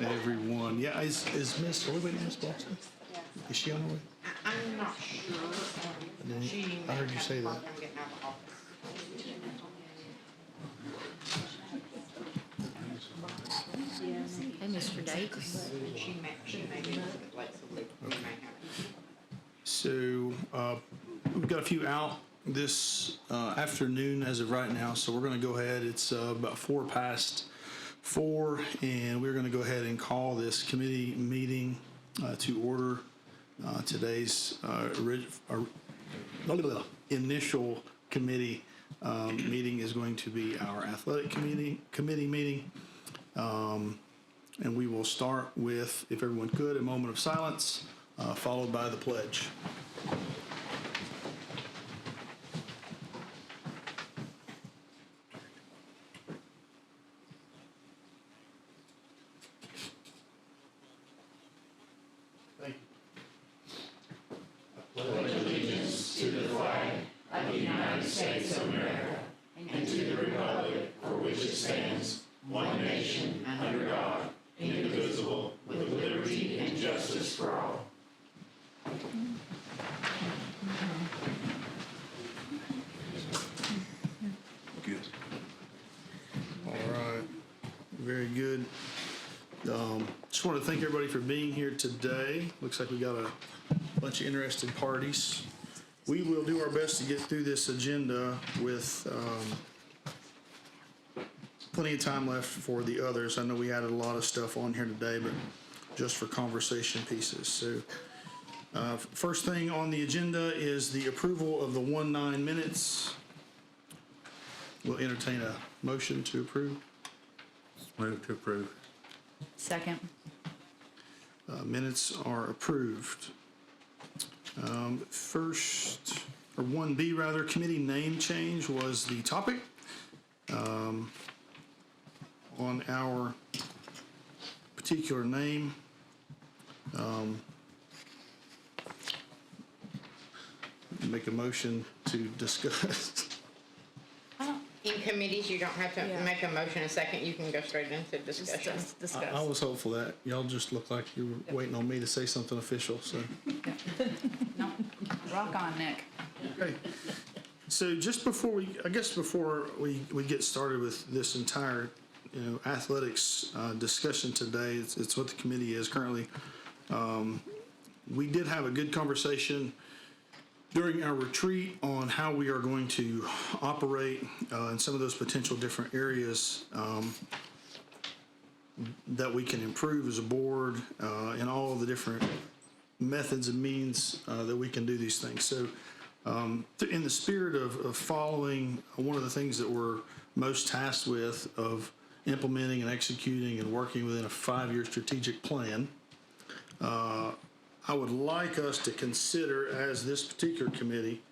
everyone. Yeah, is Miss, are we waiting on Miss Boston? Is she on her way? I'm not sure. I heard you say that. I'm getting out of the office. Hey, Mr. Davis. She may be a little bit late, so we may have it. So we've got a few out this afternoon as of right now, so we're going to go ahead. It's about 4:04, and we're going to go ahead and call this committee meeting to order. Today's initial committee meeting is going to be our athletic committee meeting. And we will start with, if everyone could, a moment of silence, followed by the pledge. Thank you. Good. All right. Very good. Just want to thank everybody for being here today. Looks like we got a bunch of interested parties. We will do our best to get through this agenda with plenty of time left for the others. I know we added a lot of stuff on here today, but just for conversation pieces. So first thing on the agenda is the approval of the 1-9 minutes. We'll entertain a motion to approve. Move to approve. Second. Minutes are approved. First, or 1B rather, committee name change was the topic. On our particular name, make a motion to discuss. In committees, you don't have to Yeah. make a motion a second. You can go straight into discussion. Just discuss. I was hopeful that y'all just looked like you were waiting on me to say something official, so. No, rock on, Nick. Okay. So just before we get started with this entire, athletics discussion today, it's what the committee is currently. We did have a good conversation during our retreat on how we are going to operate in some of those potential different areas that we can improve as a board and all of the different methods and means that we can do these things. So in the spirit of following one of the things that we're most tasked with of implementing and executing and working within a 5-year strategic plan, I would like us to consider, as this particular committee,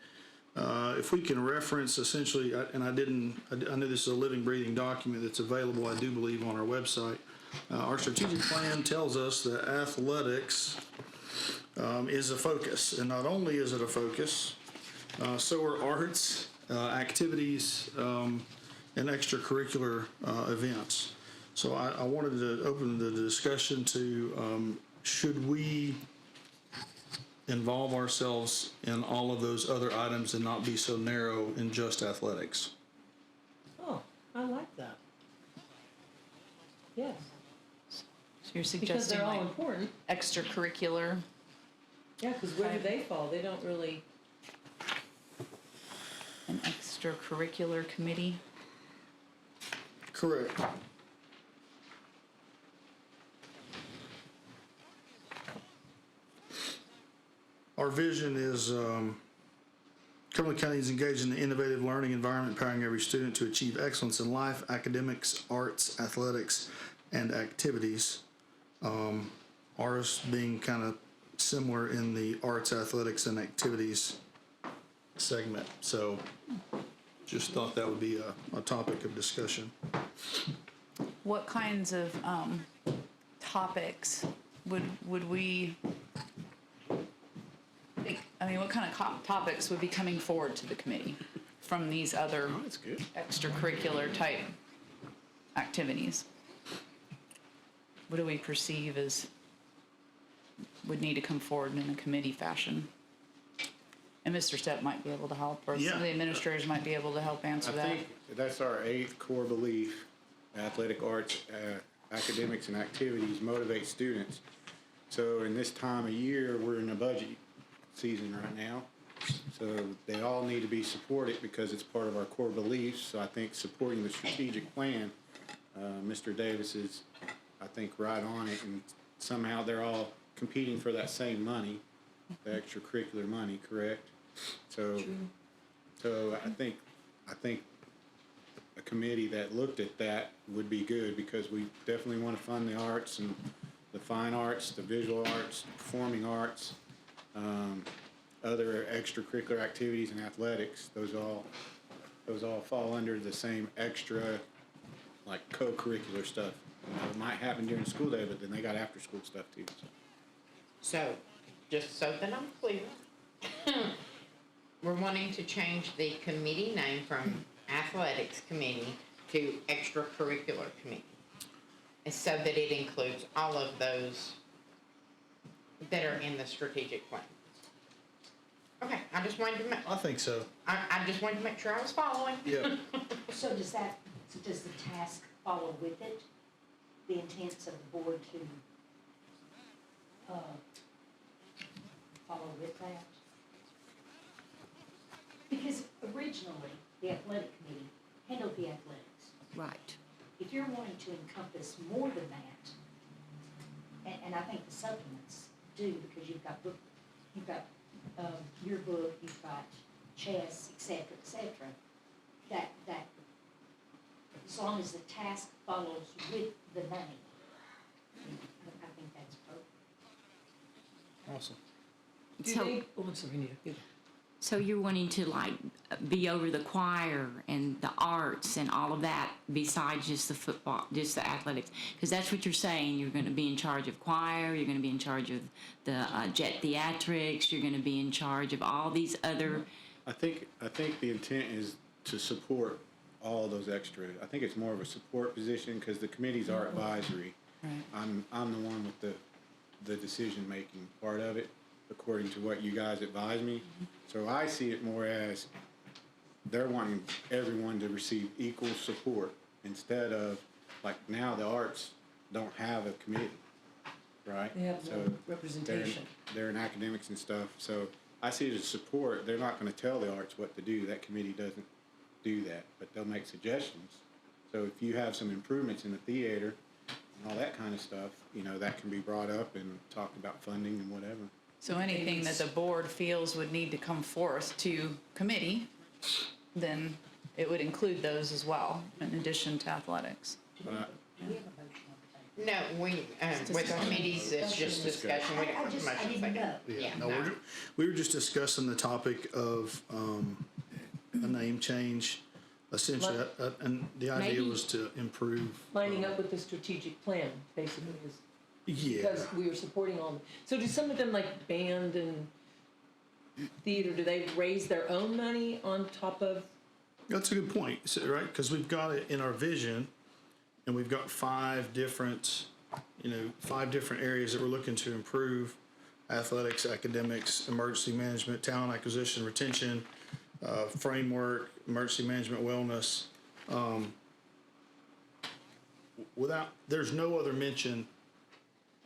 if we can reference essentially, and I know this is a living, breathing document that's available, I do believe, on our website. Our strategic plan tells us that athletics is a focus, and not only is it a focus, so are arts, activities, and extracurricular events. So I wanted to open the discussion to should we involve ourselves in all of those other items and not be so narrow in just athletics. Oh, I like that. Yes, So you're because suggesting they're all like important. extracurricular, Yeah, because where do they fall? They don't really. an extracurricular committee? Correct. Our vision is Cumberland County is engaged in an innovative learning environment, empowering every student to achieve excellence in life, academics, arts, athletics, and activities. Ours being kind of similar in the arts, athletics, and activities segment. So just thought that would be a topic of discussion. What kinds of topics would we think? I mean, what kind of topics would be coming forward to the committee from these other That's good. extracurricular type activities? what do we perceive as would need to come forward in a committee fashion? And Mr. Stepp might be able to help, or some of the Yeah. administrators might be able to help answer I that. think that's our 8th core belief. Athletic arts, academics and activities motivate students. So in this time of year, we're in a budget season right now. So they all need to be supported because it's part of our core beliefs. So I think supporting the strategic plan, Mr. Davis is, I think, right on it. And somehow they're all competing for that same money, the extracurricular money, correct? So I think a committee that looked at that would be good, because we definitely want to fund the arts and the fine arts, the visual arts, performing arts, other extracurricular activities and athletics. Those all fall under the same extra, like, co-curricular stuff. It might happen during the school day, but then they got after-school stuff too. So, just so that I'm clear, we're wanting to change the committee name from athletics committee to extracurricular committee. And so that it includes all of those that are in the strategic plan. Okay, I just wanted to I think so. I just wanted to make sure I was following. Yeah. So does the task follow with it? The intents of the board to, follow with that? Because originally, the athletic committee handled the athletics. Right. If you're wanting to encompass more than that, and I think the supplements do, because you've got your book, you've got chess, et cetera, that as long as the task follows with the money, I think that's appropriate. Awesome. Do So- they, oh, I'm sorry, Anita. You go. So you're wanting to like be over the choir and the arts and all of that besides just the football, just the athletics? Because that's what you're saying. You're going to be in charge of choir. You're going to be in charge of the jet theatrics. You're going to be in charge of all these other. I think the intent is to support all those extra. I think it's more of a support position, because the committees are advisory. Right. I'm the one with the decision making part of it, according to what you guys advise me. So I see it more as they're wanting everyone to receive equal support, instead of, like, now the arts don't have a committee, right? They have So no representation. They're in academics and stuff. So I see it as support. They're not going to tell the arts what to do. That committee doesn't do that, but they'll make suggestions. So if you have some improvements in the theater and all that kind of stuff, that can be brought up and talked about funding and whatever. So anything that the board feels would need to come forth to committee, then it would include those as well, in addition to athletics. Do we have a motion on the table? No, with committees, it's just discussion. We don't I have just, motion I didn't second. know. Yeah, No, no. we were just discussing the topic of a name change, essentially, and the idea Maybe- was to improve. Lining up with the strategic plan, basically, is Yeah. because we were supporting all. So do some of them, like band and theater, do they raise their own money on top of? That's a good point, so, right? Because we've got it in our vision, and we've got 5 different areas that we're looking to improve: athletics, academics, emergency management, talent acquisition, retention, framework, emergency management, wellness. There's no other mention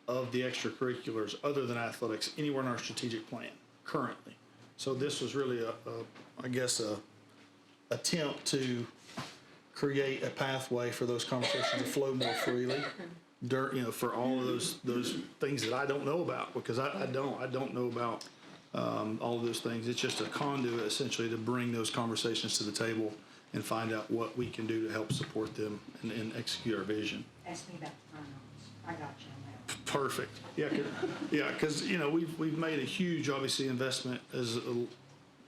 of the extracurriculars other than athletics anywhere in our strategic plan currently. So this was really a attempt to create a pathway for those conversations to flow more freely, for all of those things that I don't know about, because I don't know about all of those things. It's just a conduit essentially to bring those conversations to the table and find out what we can do to help support them and execute our vision. Ask me about the finals. I got you on that. Perfect. Because we've made a huge, obviously, investment as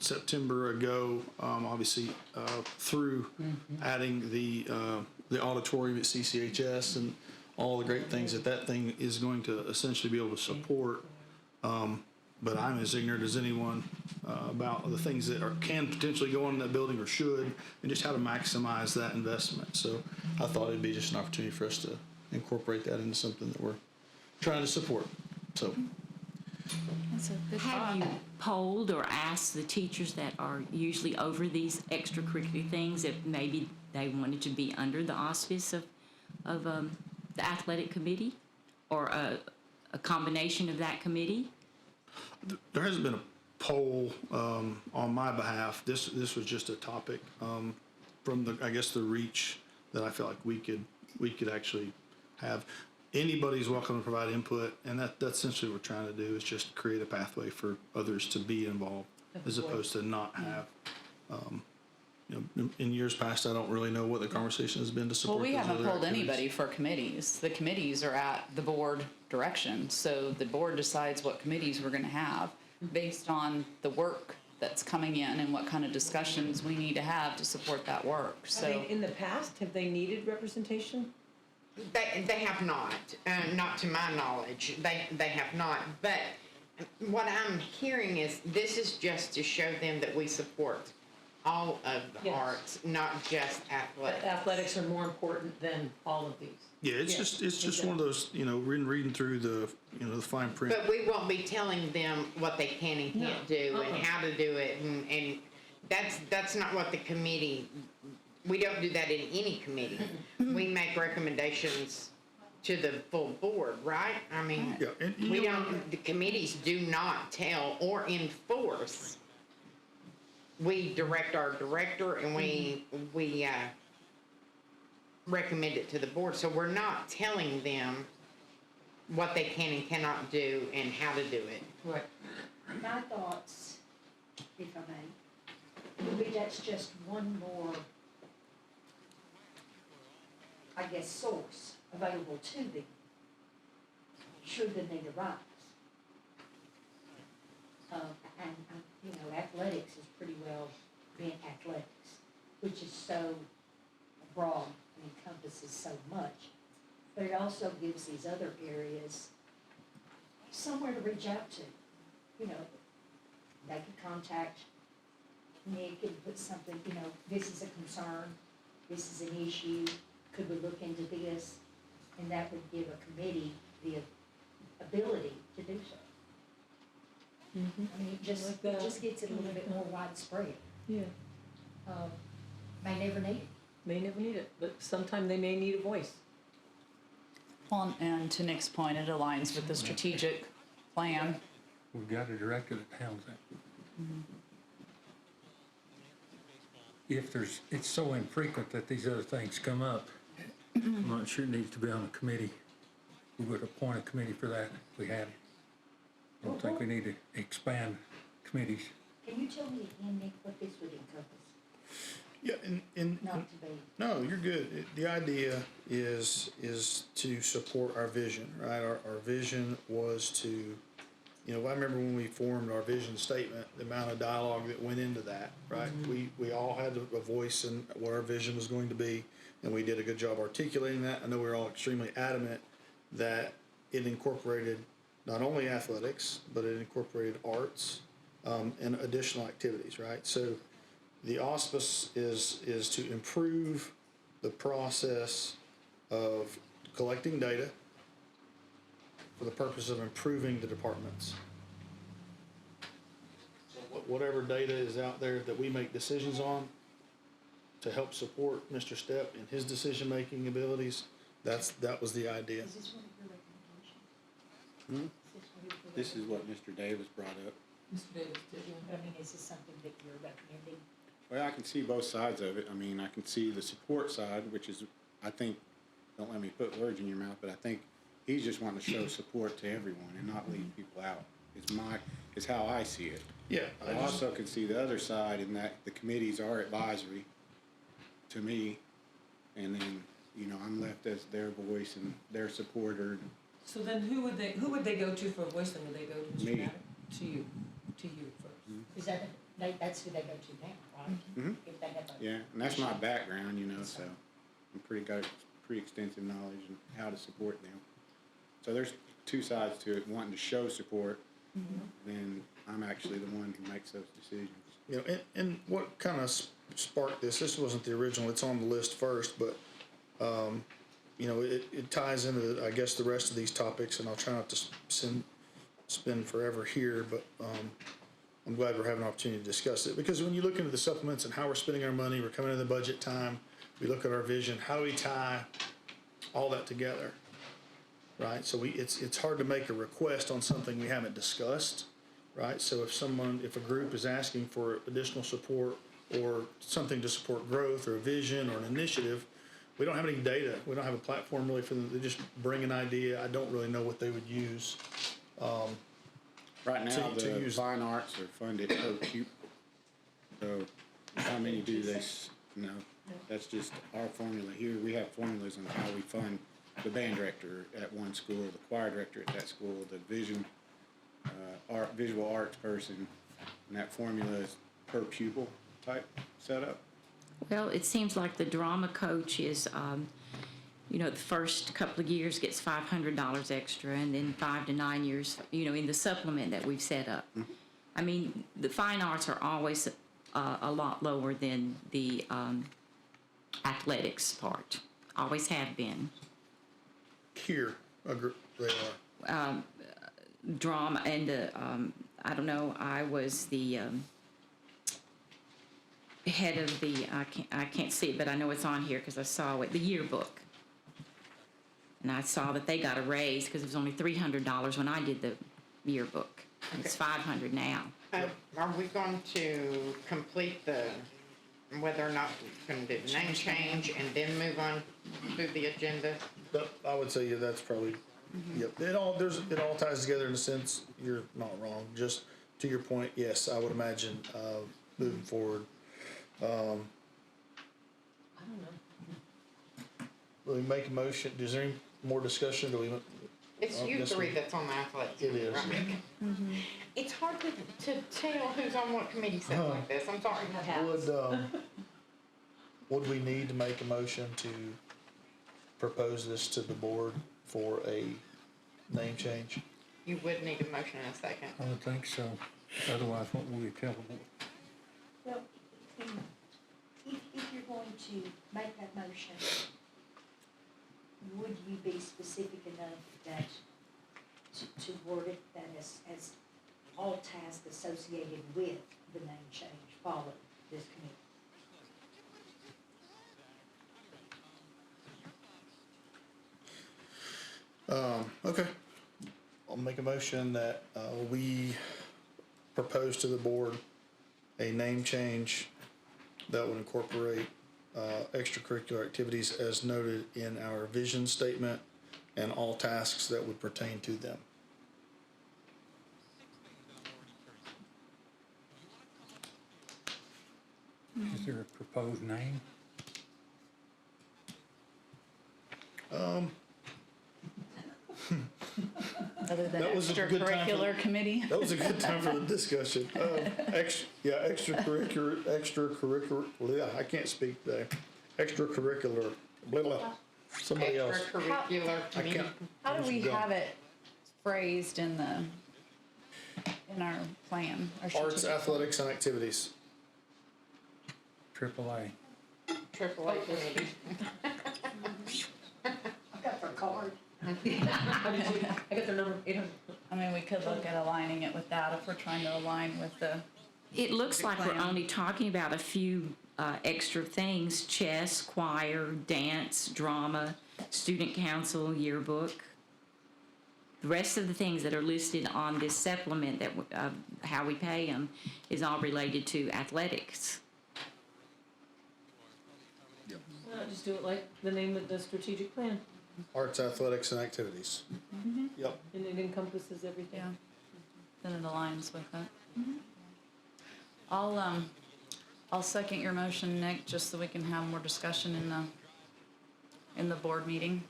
September ago, obviously through adding the auditorium at CCHS and all the great things that thing is going to essentially be able to support. But I'm as ignorant as anyone about the things that can potentially go on in that building or should, and just how to maximize that investment. So I thought it'd be just an opportunity for us to incorporate that into something that we're trying to support. So, That's a good Have thought. you polled or asked the teachers that are usually over these extracurricular things if maybe they wanted to be under the auspice of the athletic committee or a combination of that committee? there hasn't been a poll on my behalf. This was just a topic from the, I guess, the reach that I feel like we could actually have. Anybody's welcome to provide input, and that's essentially what we're trying to do, is just create a pathway for others to be involved, as opposed to not have. In years past, I don't really know what the conversation has been to Well, support. we those haven't other pulled activities. anybody for committees. The committees are at the board direction, so the board decides what committees we're gonna have based on the work that's coming in and what kind of discussions we need to have to support that work, Have they, so. in the past, have they needed representation? They have not to my knowledge, they have not, but what I'm hearing is this is just to show them that we support all of the Yes. arts, not just athletics. Athletics are more important than all of these. Yeah, it's just one of those, reading through the, the fine print. But we won't be telling them what they can and can't do and how to do it, and that's not what the committee, we don't do that in any committee. We make recommendations to the full board, right? I mean, Yeah, and we don't, the committees do not tell or enforce. We direct our director and we recommend it to the board, so we're not telling them what they can and cannot do and how to do it. Right. My thoughts, if I may, would be that's just one more, I guess, source available to them, should the need arise. Athletics is pretty well been athletics, which is so broad and encompasses so much. But it also gives these other areas somewhere to reach out to. They could contact Nick and put something, this is a concern, this is an issue, could we look into this? And that would give a committee the ability to do so. I mean, it just gets it a little bit more widespread. Yeah. May never need it. May never need it, but sometime they may need a voice. Well, and to Nick's point, it aligns with the strategic plan. We've got a director that handles that. If it's so infrequent that these other things come up, I'm not sure it needs to be on a committee. We would appoint a committee for that if we had it. I don't think we need to expand committees. Can you tell me again, Nick, what this would encompass? Yeah, and Not to be, no, you're good. The idea is to support our vision, right? Our vision was to, I remember when we formed our vision statement, the amount of dialogue that went into that, right? We all had a voice in what our vision was going to be, and we did a good job articulating that. I know we were all extremely adamant that it incorporated not only athletics, but it incorporated arts and additional activities, right? So the auspice is to improve the process of collecting data for the purpose of improving the departments. So whatever data is out there that we make decisions on to help support Mr. Stepp in his decision-making abilities, that was the idea. is this one of your recommendations? This is what Mr. Davis brought up. Mr. Davis did, I mean, is this something that you're recommending? Well, I can see both sides of it. I mean, I can see the support side, which is, I think, don't let me put words in your mouth, but I think he's just wanting to show support to everyone and not leave people out. It's how I see it. Yeah, I also can see the other side in that the committees are advisory to me, and then, I'm left as their voice and their supporter. So then who would they go to for a voice, then would they go to Mr. Me. Maddox? To you first? Is that's who they go to now, right? Mhm. If they have a. Yeah, and that's my background, so I'm got pretty extensive knowledge on how to support them. So there's two sides to it, wanting to show support, then I'm actually the one who makes those decisions. And what kind of sparked this wasn't the original, it's on the list first, but it ties into, I guess, the rest of these topics, and I'll try not to spend forever here, but, I'm glad we're having an opportunity to discuss it, because when you look into the supplements and how we're spending our money, we're coming into the budget time, we look at our vision, how do we tie all that together? Right, so it's hard to make a request on something we haven't discussed, right? So if a group is asking for additional support or something to support growth or a vision or an initiative, we don't have any data, we don't have a platform really for them, they just bring an idea, I don't really know what they would use. Right now, to the use- fine arts are funded per pupil. So how many do they, no, that's just our formula here. We have formulas on how we fund the band director at one school, the choir director at that school, the visual arts person. And that formula is per pupil type setup. Well, it seems like the drama coach is, the first couple of years gets $500 extra, and then 5 to 9 years, in the supplement that we've set up. I mean, the fine arts are always a lot lower than the athletics part. Always have been. Here, they are. Drama and I don't know. I was the head of the. I can't see it, but I know it's on here because I saw it. The yearbook. And I saw that they got a raise because it was only $300 when I did the yearbook. It's $500 now. Are we going to complete whether or not we're going to do the name change and then move on through the agenda? I would say, yeah, that's probably, yep, it all ties together in a sense, you're not wrong, just to your point, yes, I would imagine, moving forward. I don't know. Will we make a motion, is there any more discussion, do we? It's Oh, you yes, three we- that's on the athletics. It is. Right? It's hard to tell who's on what committee set like this. I'm sorry. Would we need to make a motion to propose this to the board for a name change? You would need a motion in a second. I would think so. Otherwise, what would we tell them? Well, if you're going to make that motion, would you be specific enough that, to word it that as all tasks associated with the name change follow this committee? Okay. I'll make a motion that, we propose to the board a name change that would incorporate, extracurricular activities as noted in our vision statement and all tasks that would pertain to them. Is there a proposed name? Other than That was a good time for- extracurricular committee. That was a good time for the discussion. Extracurricular, yeah, I can't speak today. Extracurricular, blah, blah, somebody else. Extracurricular committee. can't- How do we Go. have it phrased in our plan? Our Arts, strategic- athletics, and activities. AAA. AAA committee. I've got their card. I got their number 800. I mean, we could look at aligning it with that if we're trying to align with the, It looks like we're plan. only talking about a few extra things: chess, choir, dance, drama, student council, yearbook. The rest of the things that are listed on this supplement that how we pay them is all related to athletics. Just do it like the name of the strategic plan, Arts, athletics, and activities. Yep. and it encompasses everything. yeah, then it aligns with it. I'll second your motion, Nick, just so we can have more discussion in the board meeting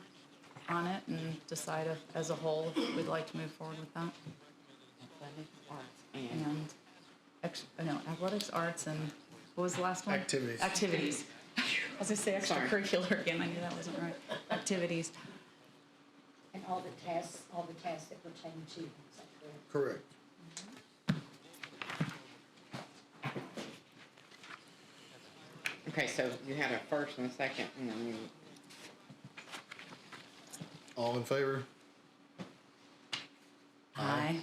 on it and decide if, as a whole, if we'd like to move forward with that. Athletics, arts, and Athletics, arts, and what was the last one? Activities. Activities. I was gonna say Sorry. extracurricular again, I knew that wasn't right. Activities. And all the tasks that pertain to them, is that correct? Correct. Okay, so you had a first and a second, and then you All in favor? Aye.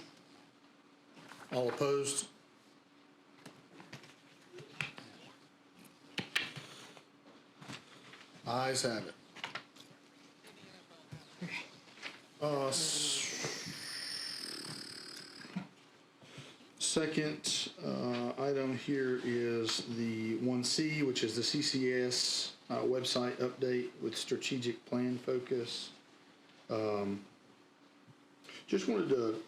All opposed? Ayes have it. Second item here is the 1C, which is the CCS website update with strategic plan focus. Just wanted to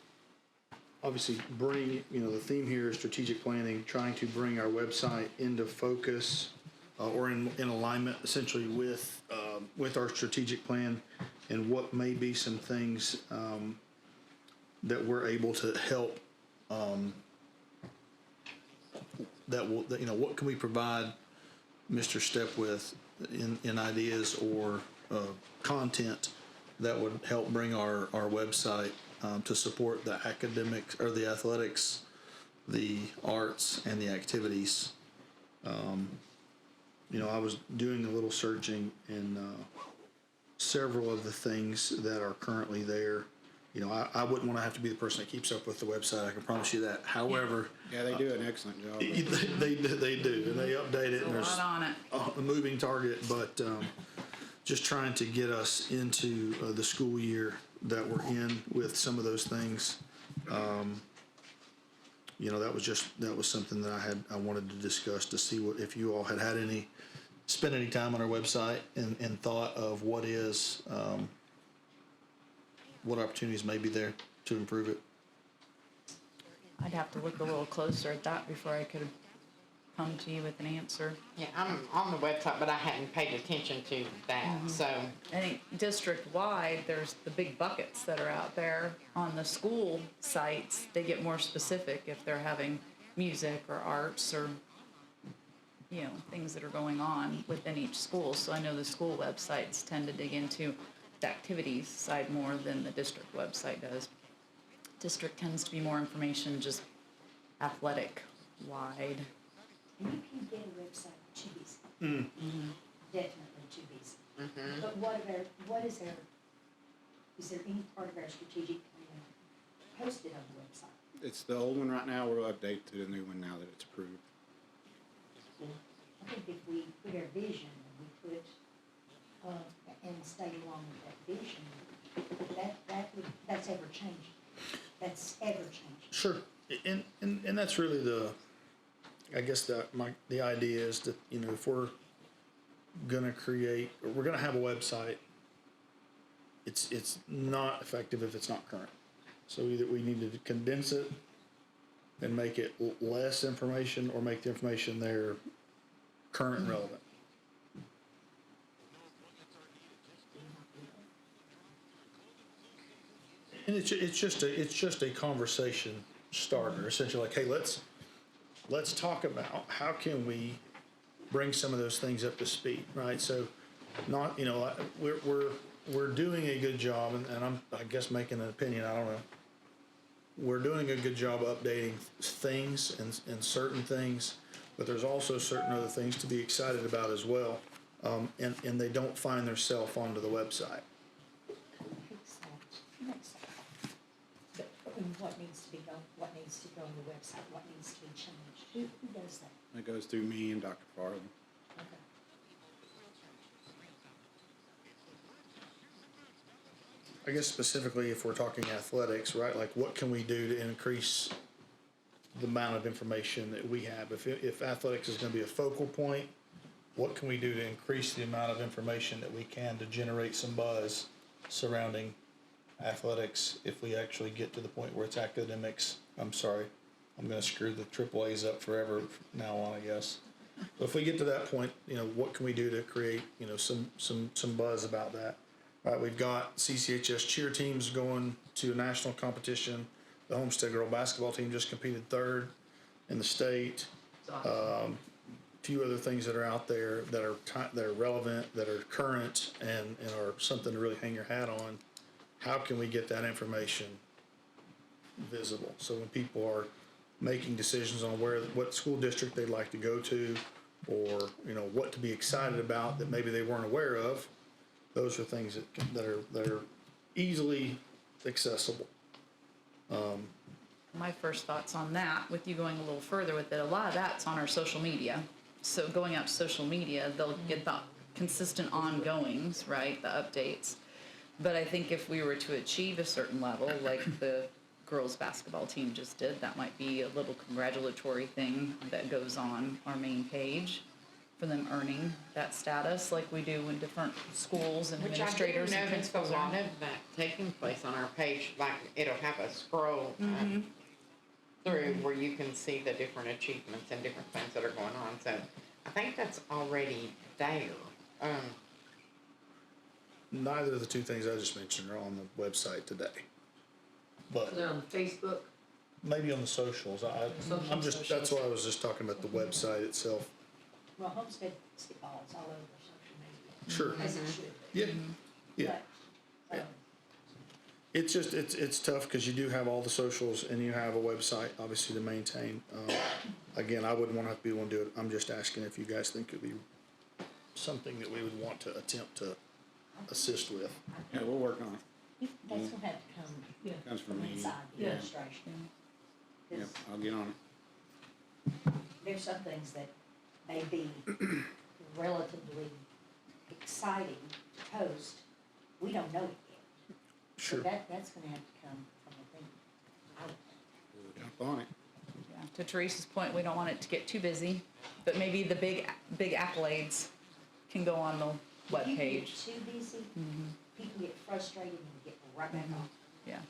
obviously bring, the theme here is strategic planning, trying to bring our website into focus or in alignment essentially with our strategic plan and what may be some things that we're able to help what can we provide Mr. Step with in ideas or content that would help bring our website to support the academics or the athletics, the arts, and the activities. I was doing a little searching and several of the things that are currently there. I wouldn't want to have to be the person that keeps up with the website. I can promise you that. However, Yeah, they do an excellent job. they do, and they update it. And A there's lot on it. a moving target, but just trying to get us into the school year that we're in with some of those things. That was something that I wanted to discuss to see if you all had spent any time on our website and thought of what opportunities may be there to improve it. I'd have to look a little closer at that before I could come to you with an answer. Yeah, I'm on the website, but I hadn't paid attention to that, so. I think district-wide, there's the big buckets that are out there. On the school sites, they get more specific if they're having music or arts or, things that are going on within each school. So I know the school websites tend to dig into the activities side more than the district website does. District tends to be more information, just athletic-wide. And you can get a website too busy. Definitely too busy. But is there any part of our strategic plan posted on the website? It's the old one right now. We'll update to the new one now that it's approved. I think if we put our vision, and we put, and stay along with that vision, that's ever changing. That's ever changing. Sure, and that's really the idea is that if we're gonna have a website, it's not effective if it's not current. So either we need to condense it and make it less information, or make the information there current and relevant. And it's just a conversation starter, essentially. Like, hey, let's talk about how can we bring some of those things up to speed, right? So, not we're doing a good job, and I'm I guess making an opinion. I don't know. We're doing a good job updating things and certain things, but there's also certain other things to be excited about as well, and they don't find themselves onto the website. Makes sense. But what needs to go on the website, what needs to be changed? Who does that? It goes through me and Dr. Farley. Okay. I guess specifically if we're talking athletics, right? Like, what can we do to increase the amount of information that we have? If athletics is going to be a focal point, what can we do to increase the amount of information that we can to generate some buzz surrounding athletics if we actually get to the point where it's academics? I'm sorry, I'm going to screw the triple A's up forever from now on, I guess. But if we get to that point, what can we do to create, some buzz about that? Right, we've got CCHS cheer teams going to a national competition. The Homestead girl basketball team just competed third in the state. A few other things that are out there that are relevant, that are current, and are something to really hang your hat on. How can we get that information visible? So when people are making decisions on what school district they'd like to go to, or what to be excited about that maybe they weren't aware of, those are things that are easily accessible. My first thoughts on that, with you going a little further with it, a lot of that's on our social media. So going out to social media, they'll get the consistent ongoings, right, the updates. But I think if we were to achieve a certain level, like the girls' basketball team just did, that might be a little congratulatory thing that goes on our main page for them earning that status, like we do in different schools and Which I do administrators and notice a principals. lot of that taking place on our page, like it'll have a scroll through where you can see the different achievements and different things that are going on, so I think that's already there. Neither of the two things I just mentioned are on the website today. But They're on Facebook. maybe on the socials, I'm just, that's why I was just talking about the website itself. Well, Homestead Basketball is all over social media, Sure, as it should be. yeah, yeah. But, It's just, it's tough because you do have all the socials and you have a website, obviously, to maintain. Again, I wouldn't want to have to be the one to do it. I'm just asking if you guys think it'd be something that we would want to attempt to assist with. Yeah, we'll work on it. That's gonna have to come Comes from from me. inside the Yeah. administration. Yep, 'Cause I'll get on it. there's some things that may be relatively exciting to post. We don't know it yet. So Sure. that's gonna have to come from within. I would think. We'll jump on it. Yeah, to Teresa's point, we don't want it to get too busy, but maybe the big accolades can go on the If you webpage. get too busy, people get frustrated and get right back off. Yeah.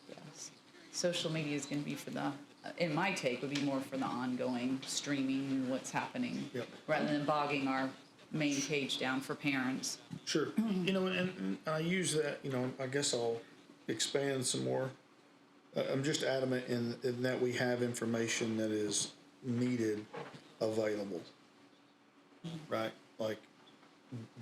Yes. Social media is gonna be for the, in my take, would be more for the ongoing streaming and what's happening. Yep. Rather than bogging our main page down for parents. Sure. You know, and I use that, you know, I guess I'll expand some more. I'm just adamant in that we have information that is needed available. Right? Like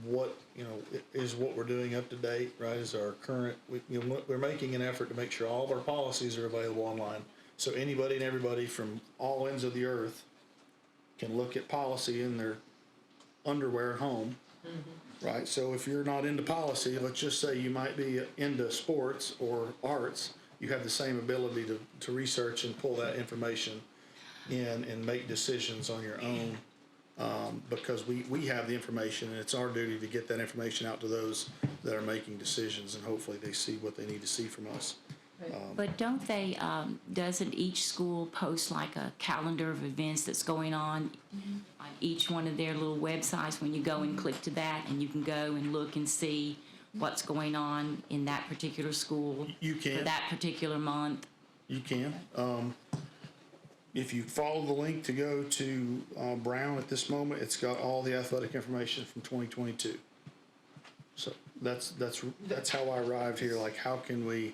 what, you know, is what we're doing up to date, right? Is our current, we're making an effort to make sure all of our policies are available online. So anybody and everybody from all ends of the earth can look at policy in their underwear at home. Right, so if you're not into policy, let's just say you might be into sports or arts, you have the same ability to research and pull that information in and make decisions on your own. Because we have the information and it's our duty to get that information out to those that are making decisions, and hopefully they see what they need to see from us. But don't they, doesn't each school post like a calendar of events that's going on each one of their little websites when you go and click to that, and you can go and look and see what's going on in that particular school You for can, that particular month? you can. If you follow the link to go to Brown at this moment, it's got all the athletic information from 2022. So that's how I arrived here. Like, how can we?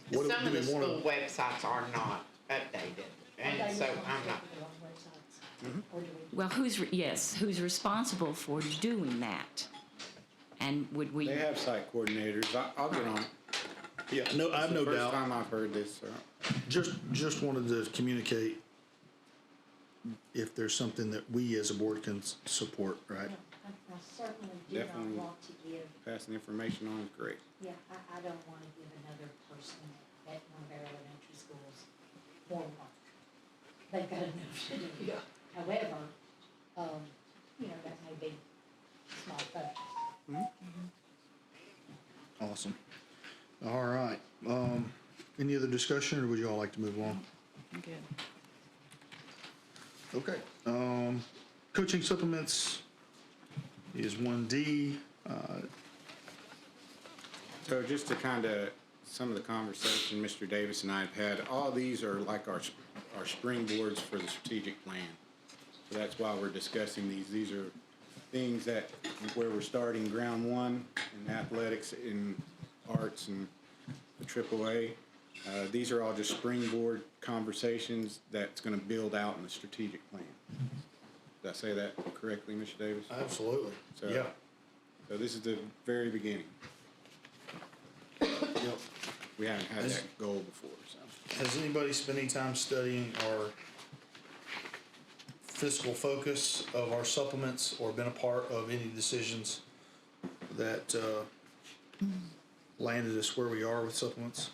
What Some do of we the want school to? websites are not updated, and so I'm not. Or do we? Well, who's responsible for doing that? And would we? They have site coordinators. I'll get on it. Yeah, no, I have no First doubt. time I've heard this, so. Just wanted to communicate if there's something that we as a board can support, right? I certainly do not Definitely. want to give, Passing information on is great. yeah, I don't want to give another person at one of our elementary schools more work. They've got enough to do. Yeah. However, you know, that may be small focus. Awesome. All right. Any other discussion, or would you all like to move on? Good. Okay. Coaching supplements is 1D. So just to kind of, some of the conversation Mr. Davis and I have had, all these are like our springboards for the strategic plan. So that's why we're discussing these. These are things that, where we're starting ground one in athletics, in arts, and the AAA. These are all just springboard conversations that's going to build out in the strategic plan. Did I say that correctly, Mr. Davis? Absolutely. So- Yeah. So this is the very beginning. Yep. We haven't had that goal before, so. Has anybody spent any time studying our fiscal focus of our supplements or been a part of any decisions that landed us where we are with supplements.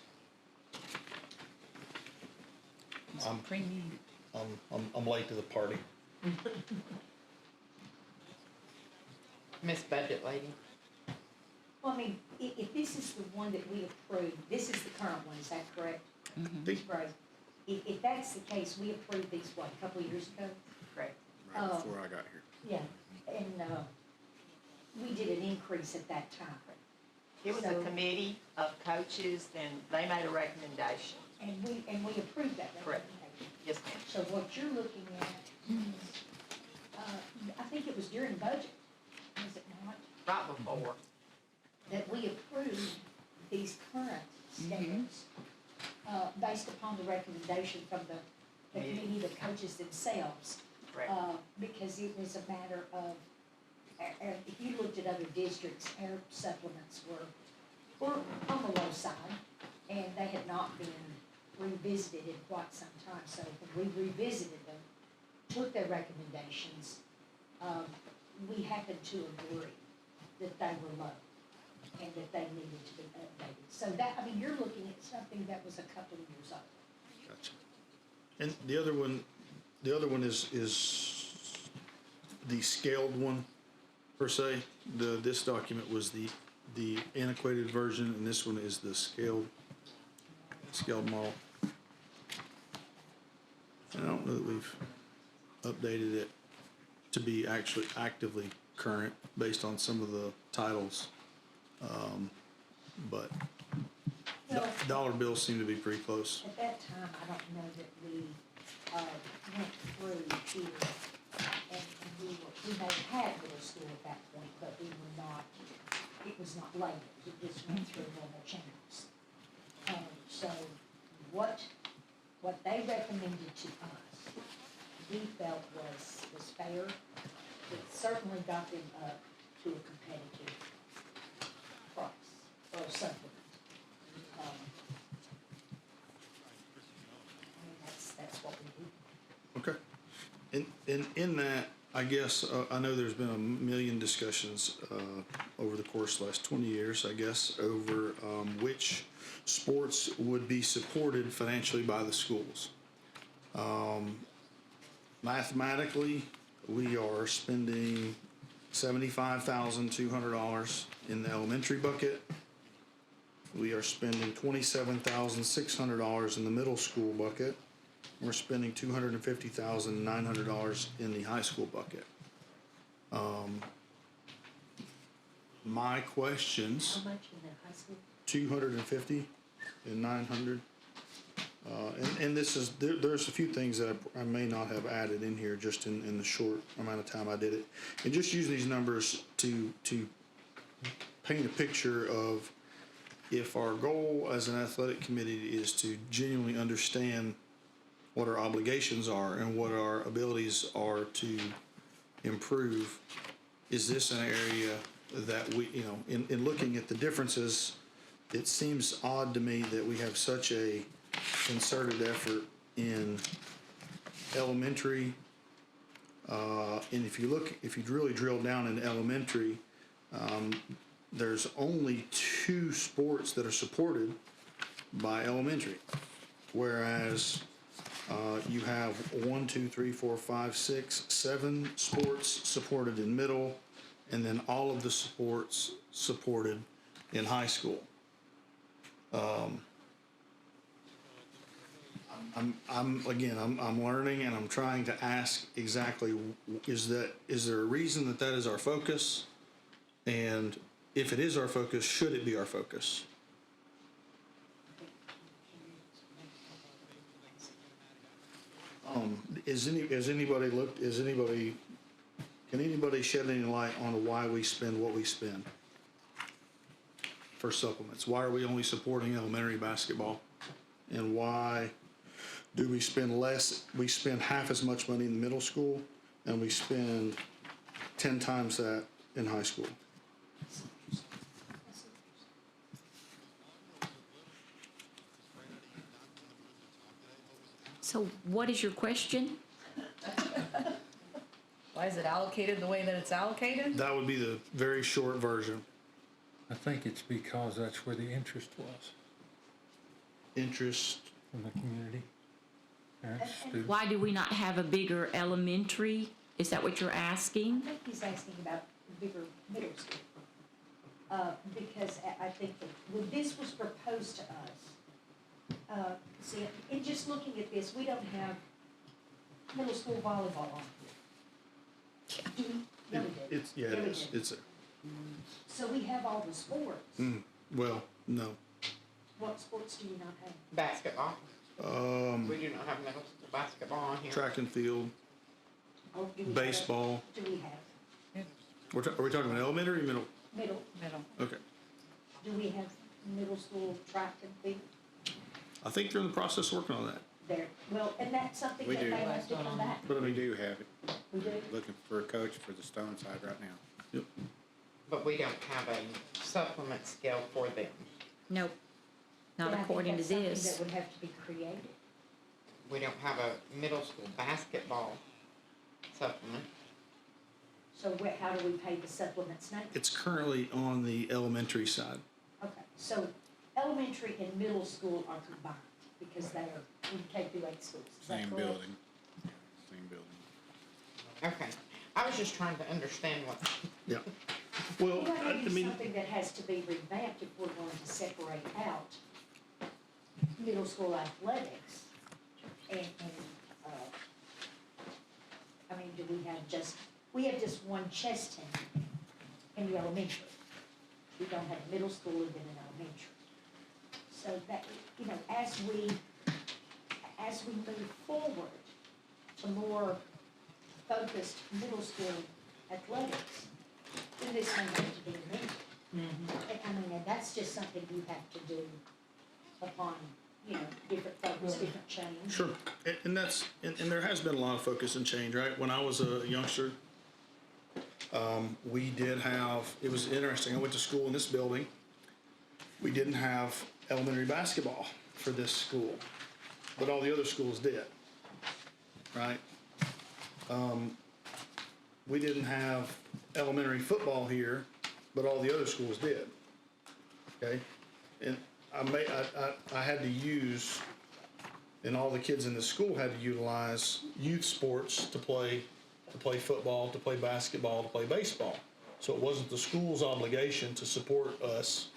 Premium. I'm late to the party. Miss Budget Lady. Well, I mean, if this is the one that we approved, this is the current one, is that correct? Ms. Graves? If that's the case, we approved these, what, a couple of years ago? Correct. Right before I got here. Yeah, and, we did an increase at that time. It was a So- committee of coaches, and they made a recommendation. And we approved that Correct. recommendation. Yes, ma'am. So what you're looking at is, I think it was during budget, was it not? Right before. That we approved these current scales, based upon the recommendation from the committee, the coaches themselves. Correct. Because it was a matter of, if you looked at other districts, our supplements were on the low side, and they had not been revisited in quite some time. So when we revisited them, took their recommendations, we happened to agree that they were low and that they needed to be updated. So that, I mean, you're looking at something that was a couple of years old. Gotcha. And the other one is the scaled one, per se. This document was the antiquated version, and this one is the scaled model. And I don't know that we've updated it to be actually actively current based on some of the titles. But Well, dollar bills seem to be pretty close. at that time, I don't know that we, went through here, and we may have had middle school at that point, but we were not, it was not labeled, it just went through normal channels. So what they recommended to us, we felt was fair. It certainly got them up to a competitive price or supplement. I mean, that's what we do. Okay. And in that, I guess, I know there's been a million discussions over the course of the last 20 years, I guess, over which sports would be supported financially by the schools. Mathematically, we are spending $75,200 in the elementary bucket. We are spending $27,600 in the middle school bucket. We're spending $250,900 in the high school bucket. My questions, How much in the high school? 250 and 900. And this is, there's a few things that I may not have added in here just in the short amount of time I did it. And just use these numbers to paint a picture of if our goal as an athletic committee is to genuinely understand what our obligations are and what our abilities are to improve, is this an area that we, in looking at the differences, it seems odd to me that we have such a concerted effort in elementary, and if you really drill down into elementary, there's only 2 sports that are supported by elementary, whereas you have 1, 2, 3, 4, 5, 6, 7 sports supported in middle, and then all of the sports supported in high school. I'm learning, and I'm trying to ask exactly, is there a reason that is our focus? And if it is our focus, should it be our focus? Can anybody shed any light on why we spend what we spend for supplements? Why are we only supporting elementary basketball? And why do we spend less? We spend half as much money in the middle school, and we spend 10 times that in high school. So what is your question? Why is it allocated the way that it's allocated? That would be the very short version. I think it's because that's where the interest was Interest, from the community. Parents, students. Why do we not have a bigger elementary? Is that what you're asking? I think he's asking about bigger middle school. Because I think that when this was proposed to us, see, in just looking at this, we don't have middle school volleyball on here. Do we? No, we do. it's, yeah, it we is, do. it's, So we have all the sports. well, no. What sports do we not have? Basketball. We do not have middle school basketball on here. Track and field, Or do we have- baseball. Do we have Are we talking about elementary or middle? middle, Okay. do we have middle school track and field? I think they're in the process of working on that. There, well, and that's something We that do. they have to come back. But I We mean, do have it. We do. Looking for a coach for the Stone side right now. yep. But we don't have a supplement scale for them. Nope, not But I think according to that's something this. that would have to be created. We don't have a middle school basketball supplement. So how do we pay the supplements now? It's currently on the elementary side. Okay, so elementary and middle school are combined because they are in K through 8 schools. Is that Same correct? building. Same building. Okay. I was just trying to understand what, Yeah. Well, Well, that I may be mean, something that has to be revamped if we're going to separate out middle school athletics and, I mean, do we have just one chess team in the elementary. We don't have middle school and then an elementary. So that, you know, as we move forward to more focused middle school athletics, then this may have to be amended. I mean, and that's just something you have to do upon, you know, different focus, different change. sure. And that's, and there has been a lot of focus and change, right? When I was a youngster, we did have, it was interesting. I went to school in this building. We didn't have elementary basketball for this school, but all the other schools did, right? We didn't have elementary football here, but all the other schools did. Okay, and I had to use, and all the kids in the school had to utilize youth sports to play football, to play basketball, to play baseball. So it wasn't the school's obligation to support us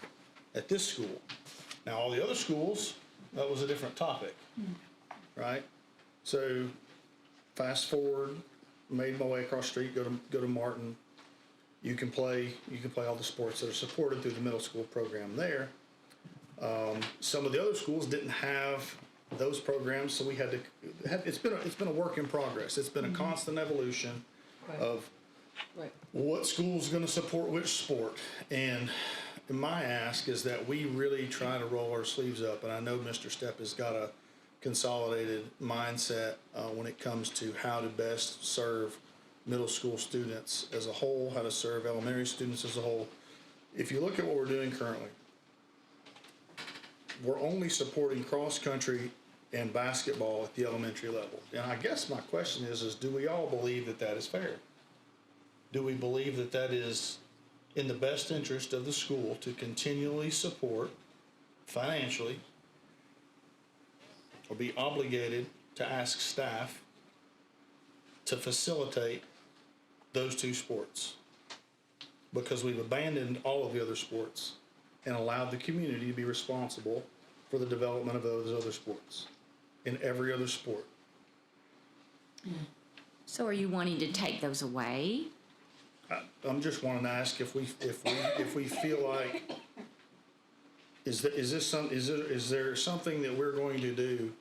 at this school. Now, all the other schools, that was a different topic, right? So fast forward, made my way across the street, go to Martin. You can play all the sports that are supported through the middle school program there. Some of the other schools didn't have those programs, so we had to. It's been a work in progress. It's been a constant evolution of what school's going to support which sport. And my ask is that we really try to roll our sleeves up. And I know Mr. Stepp has got a consolidated mindset when it comes to how to best serve middle school students as a whole, how to serve elementary students as a whole. If you look at what we're doing currently, we're only supporting cross-country and basketball at the elementary level. And I guess my question is do we all believe that that is fair? Do we believe that that is in the best interest of the school to continually support financially or be obligated to ask staff to facilitate those two sports? Because we've abandoned all of the other sports and allowed the community to be responsible for the development of those other sports in every other sport. So are you wanting to take those away? I'm just wanting to ask if we feel like is there something that we're going to do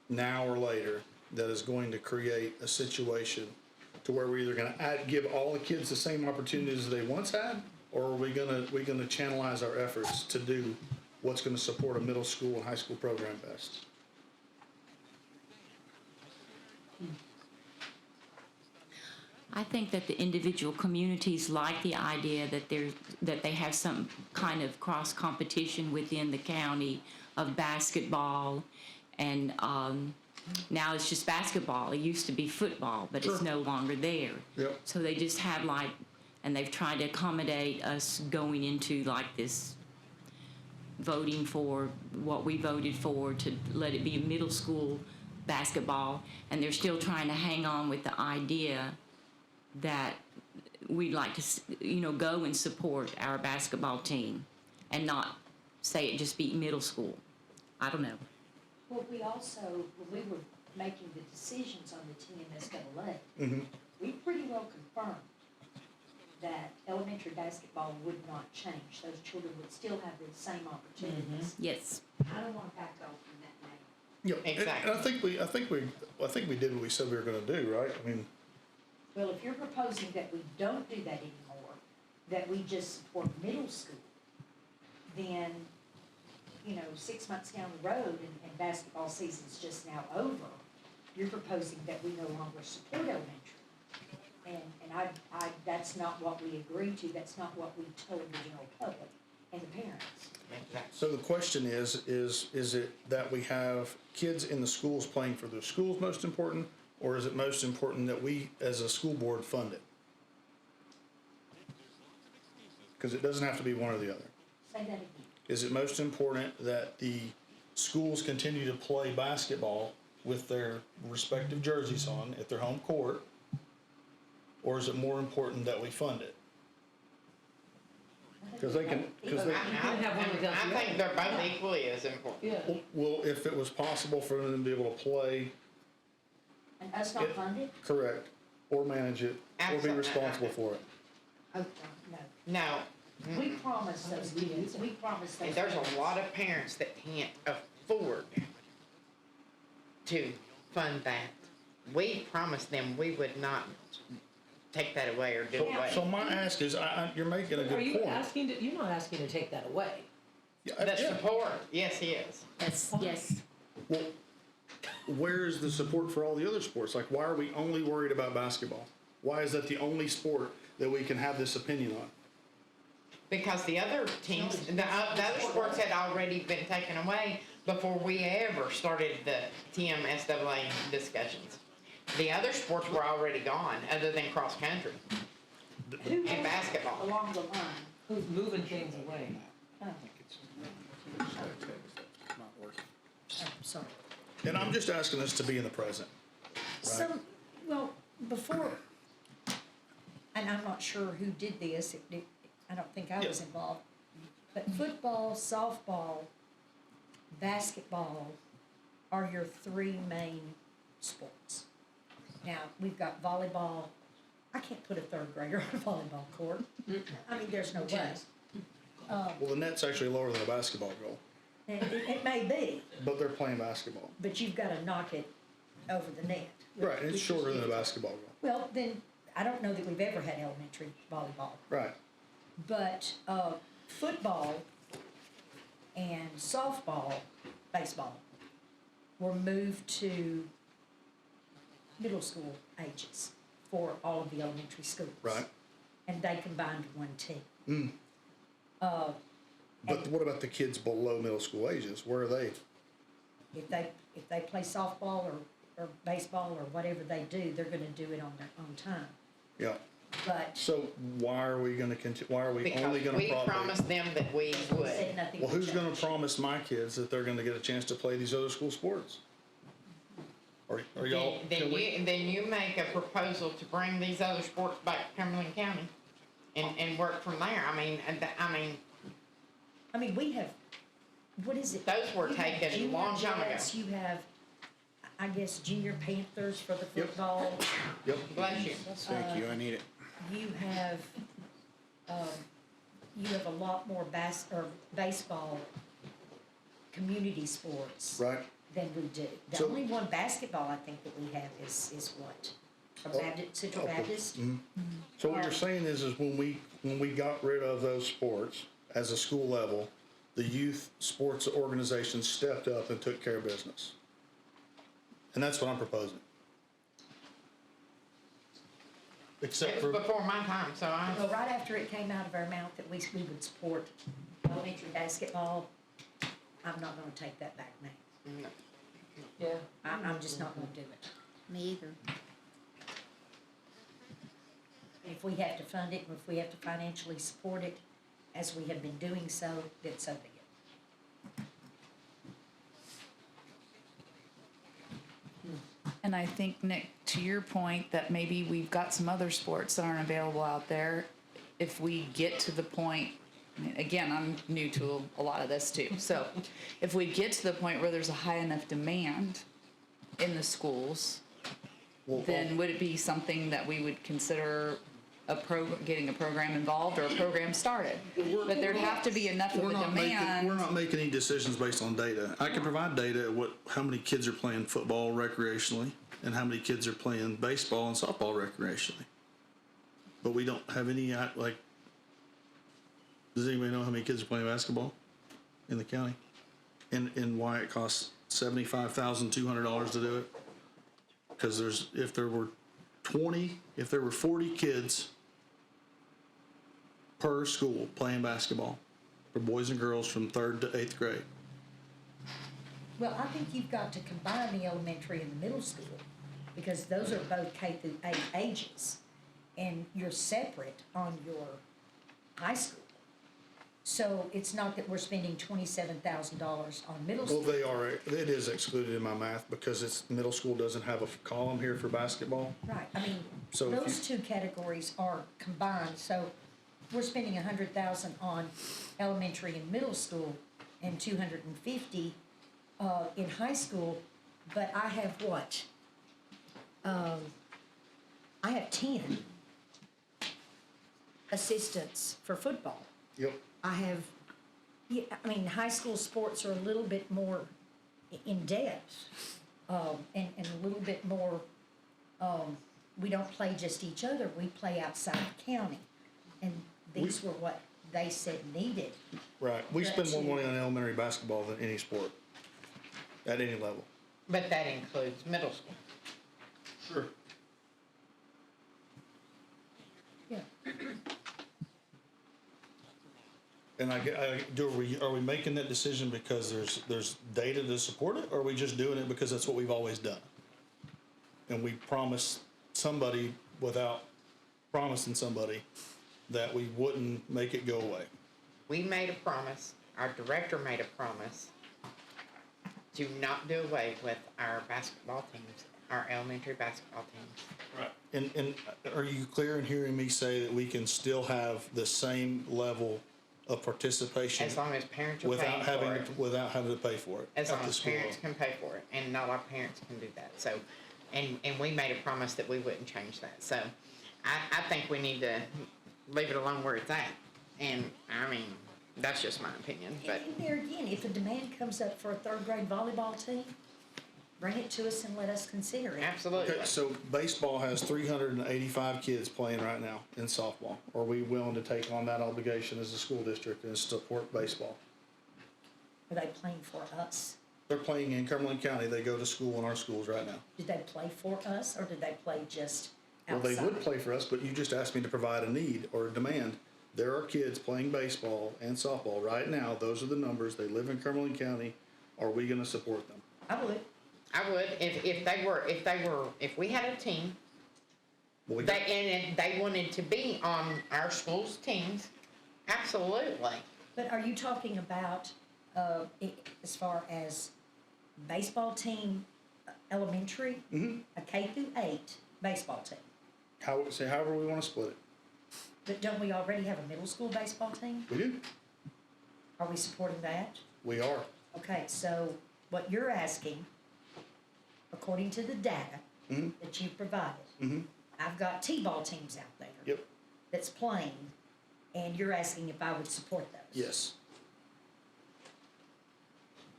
now or later that is going to create a situation to where we're either going to give all the kids the same opportunities they once had, or are we going to channelize our efforts to do what's going to support a middle school and high school program best? I think that the individual communities like the idea that they have some kind of cross competition within the county of basketball, and now it's just basketball. It used to be football, but it's no longer there. Yep. So they just have like And they've tried to accommodate us going into like this voting for what we voted for to let it be middle school basketball. And they're still trying to hang on with the idea that we'd like to, go and support our basketball team and not say it just be middle school. I don't know. Well, we also, when we were making the decisions on the TMSAA, we pretty well confirmed that elementary basketball would not change. Those children would still have the same opportunities. Yes. I don't want to back off from that now. Yeah, and Exactly. I think we did what we said we were gonna do, right? I mean, Well, if you're proposing that we don't do that anymore, that we just support middle school, then, 6 months down the road and basketball season's just now over, you're proposing that we no longer support elementary. And that's not what we agreed to, that's not what we told the general public and the parents. Exactly. so the question is it that we have kids in the schools playing for their schools most important, or is it most important that we, as a school board, fund it? Because it doesn't have to be one or the other. Say that again. Is it most important that the schools continue to play basketball with their respective jerseys on at their home court? Or is it more important that we fund it? Because they can, because they, have one without I the think they're both equally as important. Yeah. well, if it was possible for them to be able to play, And us not fund it? correct, or manage it, or be Absolutely. responsible for it. Oh, no. No, We promised those kids, we promised those. and there's parents. a lot of parents that can't afford to fund that. We promised them we would not take that away or do away. So my ask is, you're making a Are good you point. asking to, you're not asking to take that away. Yeah, The yeah. support, yes, he is. Yes. Well, where's the support for all the other sports? Like, why are we only worried about basketball? Why is that the only sport that we can have this opinion on? Because the other teams, the other sports had already been taken away before we ever started the TMSAA discussions. The other sports were already gone, other than cross country Who and basketball. along the line? Who's moving things away? Oh, Not working. oh, sorry. And I'm just asking us to be in the present. Some, well, before, and I'm not sure who did this, I don't think I was Yeah. involved, but football, softball, basketball are your three main sports. Now, we've got volleyball, I can't put a third grader on a volleyball court, I mean, there's no way. Well, the net's actually lower than a basketball goal, It may be, but they're playing basketball. but you've gotta knock it over the net. Right, and it's shorter than a basketball goal. Well, then, I don't know that we've ever had elementary volleyball. Right. But football and softball, baseball, were moved to middle school ages for all of the elementary schools. Right. And they combined to one team. But what about the kids below middle school ages? Where are they? If they play softball or baseball or whatever they do, they're gonna do it on their own time. Yeah. But So why are we gonna why are we Because only gonna we probably? promised them that we would. said nothing Well, would who's gonna change. promise my kids that they're gonna get a chance to play these other school sports? Are y'all? can we- Then you make a proposal to bring these other sports back to Cumberland County and work from there. I mean, we have, what is it? Those were You have taken a Junior long time ago. Jets, you have, I guess, Junior Panthers for the football. Yep. bless you. Thank you, I need it. You have a lot more baseball, community sports Right. than we do. The So- only one basketball I think that we have is what? Central Baptist? So what you're saying is when we got rid of those sports as a school level, the youth sports organizations stepped up and took care of business. And that's what I'm proposing. Except It for, was before my time, so Well, right after it came out of our mouth that we would support elementary basketball, I'm not gonna take that back now. Yeah. I'm just not gonna do it. Me either. If we have to fund it, and if we have to financially support it, as we have been doing so, then so be it. And I think, Nick, to your point, that maybe we've got some other sports that aren't available out there. If we get to the point, I mean, again, I'm new to a lot of this too. So if we get to the point where there's a high enough demand in the schools, then would it be something that we would consider getting a program involved or a program started? But there'd have to be enough of a demand. We're not making any decisions based on data. I can provide data at how many kids are playing football recreationally and how many kids are playing baseball and softball recreationally. But we don't have any, does anybody know how many kids are playing basketball in the county? And why it costs $75,200 to do it? Because if there were 40 kids per school playing basketball for boys and girls from 3rd to 8th grade. Well, I think you've got to combine the elementary and the middle school, because those are both K through 8 ages, and you're separate on your high school. So it's not that we're spending $27,000 on middle Well, school. it is excluded in my math because middle school doesn't have a column here for basketball. Right, I mean, So if those two categories are combined, so we're spending $100,000 on elementary and middle school and $250 in high school, but I have what? I have 10 assistants for football. Yep. I have, I mean, high school sports are a little bit more in depth, and a little bit more, we don't play just each other, we play outside the county. And these were what they said needed. Right. We spend more money on elementary basketball than any sport at any level. But that includes middle school. Sure. Yeah. And are we making that decision because there's data to support it, or are we just doing it because that's what we've always done? And we promised somebody without promising somebody that we wouldn't make it go away. We made a promise, our director made a promise to not do away with our basketball teams, our elementary basketball teams. Right. And are you clear in hearing me say that we can still have the same level of participation As long as parents are paying for it. without having to pay for it As at long the as school parents level? can pay for it, and not all parents can do that, so, and we made a promise that we wouldn't change that, so I think we need to leave it alone where it's at, and, I mean, that's just my opinion, but, And there again, if a demand comes up for a 3rd grade volleyball team, bring it to us and let us consider it. absolutely. Okay, so baseball has 385 kids playing right now in softball. Are we willing to take on that obligation as a school district and support baseball? Are they playing for us? They're playing in Cumberland County. They go to school in our schools right now. Did they play for us, or did they play just Well, outside? they would play for us, but you just asked me to provide a need or a demand. There are kids playing baseball and softball right now. Those are the numbers. They live in Cumberland County. Are we gonna support them? I would. I would, if we had a team, Well, we got- and they wanted to be on our school's teams, absolutely. But are you talking about, as far as baseball team, elementary? Mm-hmm. A K through 8 baseball team? however we wanna split it. But don't we already have a middle school baseball team? We do. Are we supporting that? We are. Okay, so what you're asking, according to the data that you provided, I've got T-ball teams out there. Yep. That's playing, and you're asking if I would support those? Yes.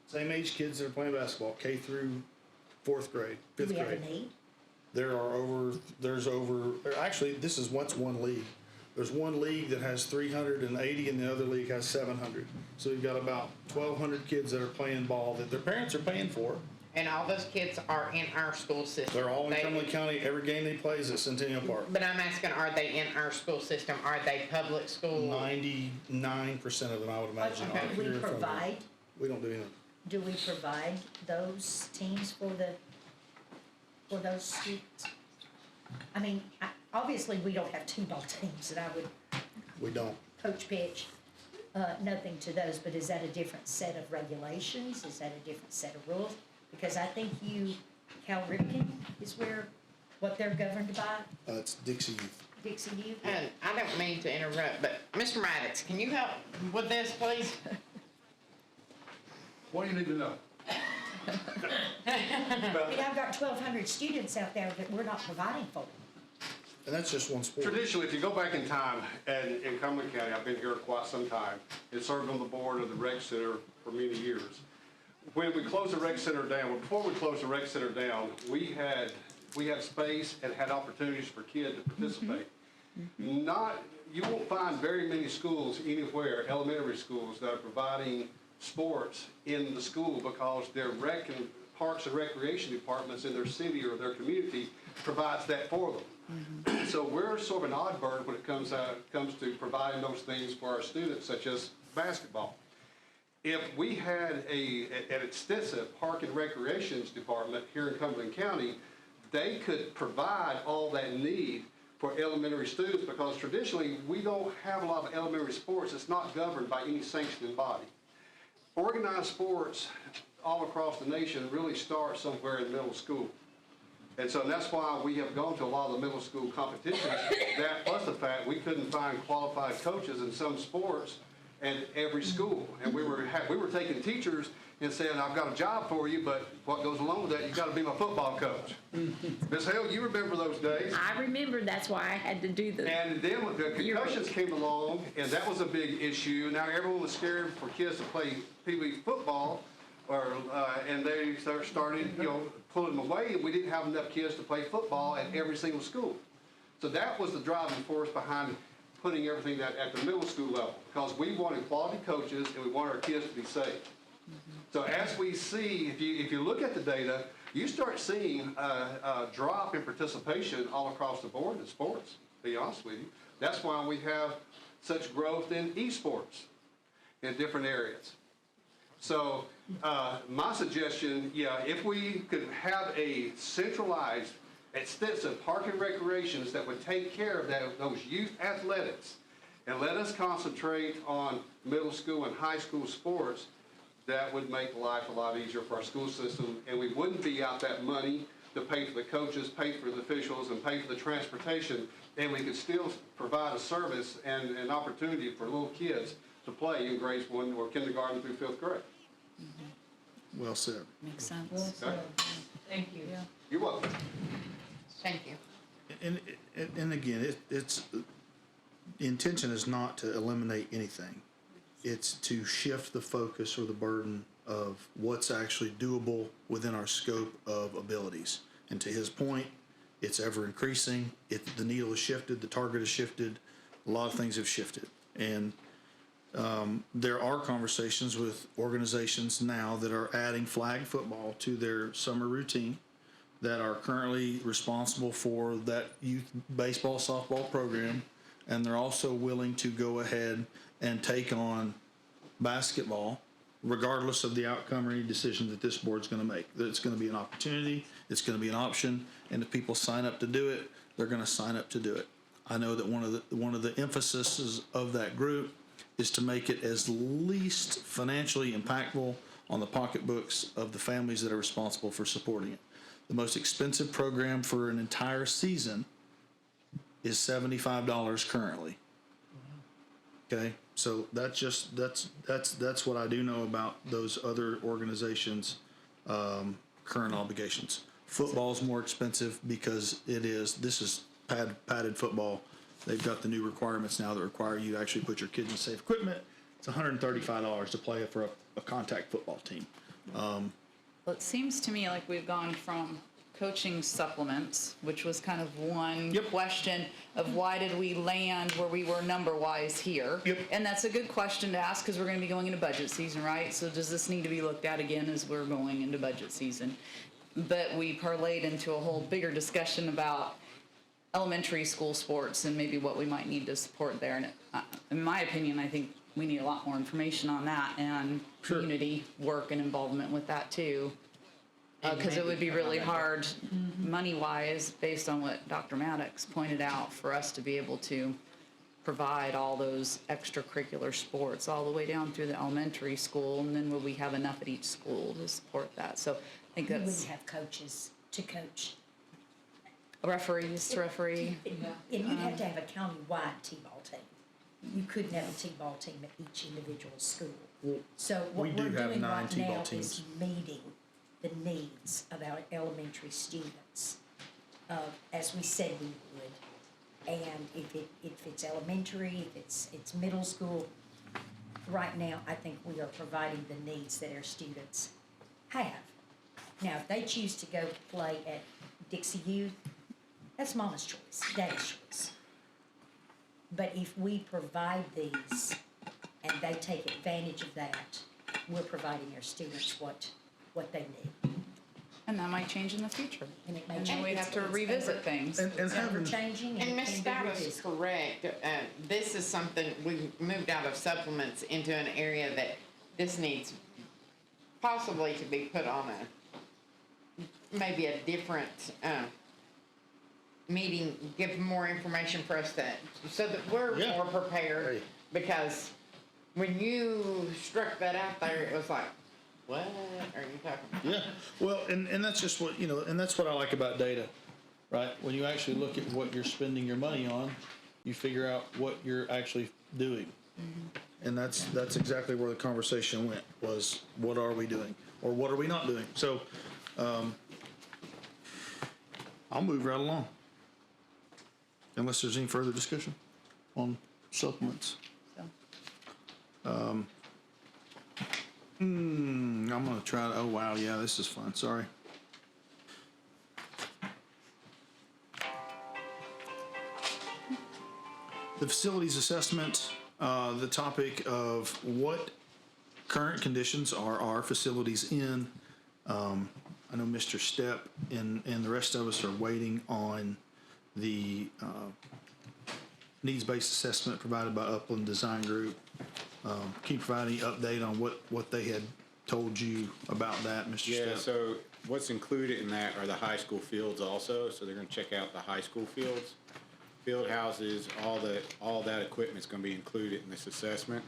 Same age kids that are playing basketball, K through 4th grade, 5th Do we have grade. a need? Actually, this is what's one league. There's one league that has 380 and the other league has 700. So we've got about 1,200 kids that are playing ball that their parents are paying for. And all those kids are in our school system. They're all in They- Cumberland County. Every game they play is at Centennial Park. But I'm asking, are they in our school system? Are they public school? 99% of them, I would imagine, Okay. are Do here we in front of provide, you. We don't do anything. do we provide those teams for those students? I mean, obviously, we don't have two ball teams, and I would We don't. coach pitch, nothing to those, but is that a different set of regulations? Is that a different set of rules? Because I think Cal Ripken is what they're governed by, It's Dixie Youth. Dixie Youth. And I don't mean to interrupt, but Mr. Maddox, can you help with this, please? What do you need to know? I mean, I've got 1,200 students out there that we're not providing for. And that's just one sport. Traditionally, if you go back in time, and in Cumberland County, I've been here quite some time, and served on the board of the rec center for many years. When we closed the rec center down, well, before we closed the rec center down, we had space and had opportunities for kids to participate. You won't find very many schools anywhere, elementary schools, that are providing sports in the school because their parks and recreation departments in their city or their community provides that for them. So we're sort of an odd bird when it comes to providing those things for our students, such as basketball. If we had an extensive park and recreations department here in Cumberland County, they could provide all that need for elementary students, because traditionally we don't have a lot of elementary sports. It's not governed by any sanctioning body. Organized sports all across the nation really start somewhere in middle school. And so that's why we have gone to a lot of the middle school competitions. That plus the fact we couldn't find qualified coaches in some sports at every school. And we were taking teachers and saying, I've got a job for you, but what goes along with that, you got to be my football coach. Ms. Hale, you remember those days. I remember, that's why I had to do the. And then when the concussions came along, and that was a big issue. Now everyone was scared for kids to play Pee Wee football, and they started, pulling them away. And we didn't have enough kids to play football at every single school. So that was the driving force behind putting everything at the middle school level, because we wanted quality coaches and we wanted our kids to be safe. So as we see, if you look at the data, you start seeing a drop in participation all across the board in sports, to be honest with you. That's why we have such growth in esports in different areas. So my suggestion, if we could have a centralized, extensive park and recreations that would take care of those youth athletics and let us concentrate on middle school and high school sports, that would make life a lot easier for our school system, and we wouldn't be out that money to pay for the coaches, pay for the officials, and pay for the transportation, and we could still provide a service and an opportunity for little kids to play in grades 1 or kindergarten through 5th grade. Well said. Makes sense. Okay? Thank you. You're welcome. Thank you. And again, the intention is not to eliminate anything. It's to shift the focus or the burden of what's actually doable within our scope of abilities. And to his point, it's ever increasing. The needle has shifted, the target has shifted, a lot of things have shifted. And there are conversations with organizations now that are adding flag football to their summer routine, that are currently responsible for that youth baseball, softball program, and they're also willing to go ahead and take on basketball, regardless of the outcome or any decision that this board's going to make. That it's going to be an opportunity, it's going to be an option, and if people sign up to do it, they're going to sign up to do it. I know that one of the emphases of that group is to make it as least financially impactful on the pocketbooks of the families that are responsible for supporting it. The most expensive program for an entire season is $75 currently. Okay, so that's what I do know about those other organizations' current obligations. Football's more expensive because this is padded football. They've got the new requirements now that require you to actually put your kids in safe equipment. It's $135 to play for a contact football team. Well, it seems to me like we've gone from coaching supplements, which was kind of one question of why did we land where we were number-wise here? Yep. And that's a good question to ask because we're going to be going into budget season, right? So does this need to be looked at again as we're going into budget season? But we parlayed into a whole bigger discussion about elementary school sports and maybe what we might need to support there. And in my opinion, I think we need a lot more information on that and community work and involvement with that too. and Because it maybe would be come really up with- hard, money-wise, based on what Dr. Maddox pointed out, for us to be able to provide all those extracurricular sports all the way down through the elementary school, and then will we have enough at each school to support that? So I think You that's wouldn't have coaches to coach. referees to referee. And you'd have to have a county-wide T-ball team. You couldn't have a T-ball team at each individual school. So what we do we're have doing 9 right T-ball now teams. is meeting the needs of our elementary students, as we said we would. And if it's elementary, if it's middle school, right now, I think we are providing the needs that our students have. Now, if they choose to go play at Dixie Youth, that's mama's choice, daddy's choice. But if we provide these and they take advantage of that, we're providing our students what they need. And that might change in the future. And it may And then change. we'd have to It's revisit ever- things. And It's ever having, changing And and Ms. it can Stout be is revisited. correct. This is something, we moved out of supplements into an area that this needs possibly to be put on maybe a different, meeting, give more information for us so that we're Yeah. more prepared. Hey. Because when you struck that out there, it was like, what are you talking about? yeah, well, and that's just what, and that's what I like about data, right? When you actually look at what you're spending your money on, you figure out what you're actually doing. And that's exactly where the conversation went, was what are we doing? Or what are we not doing? So, I'll move right along. Unless there's any further discussion on supplements. So, I'm gonna try to, oh wow, yeah, this is fun, sorry. The facilities assessment, the topic of what current conditions are our facilities in. I know Mr. Stepp and the rest of us are waiting on the needs-based assessment provided by Upland Design Group. Can you provide any update on what they had told you about that, Mr. Yeah, Stepp? so what's included in that are the high school fields also, so they're gonna check out the high school fields. Field houses, all that equipment's gonna be included in this assessment.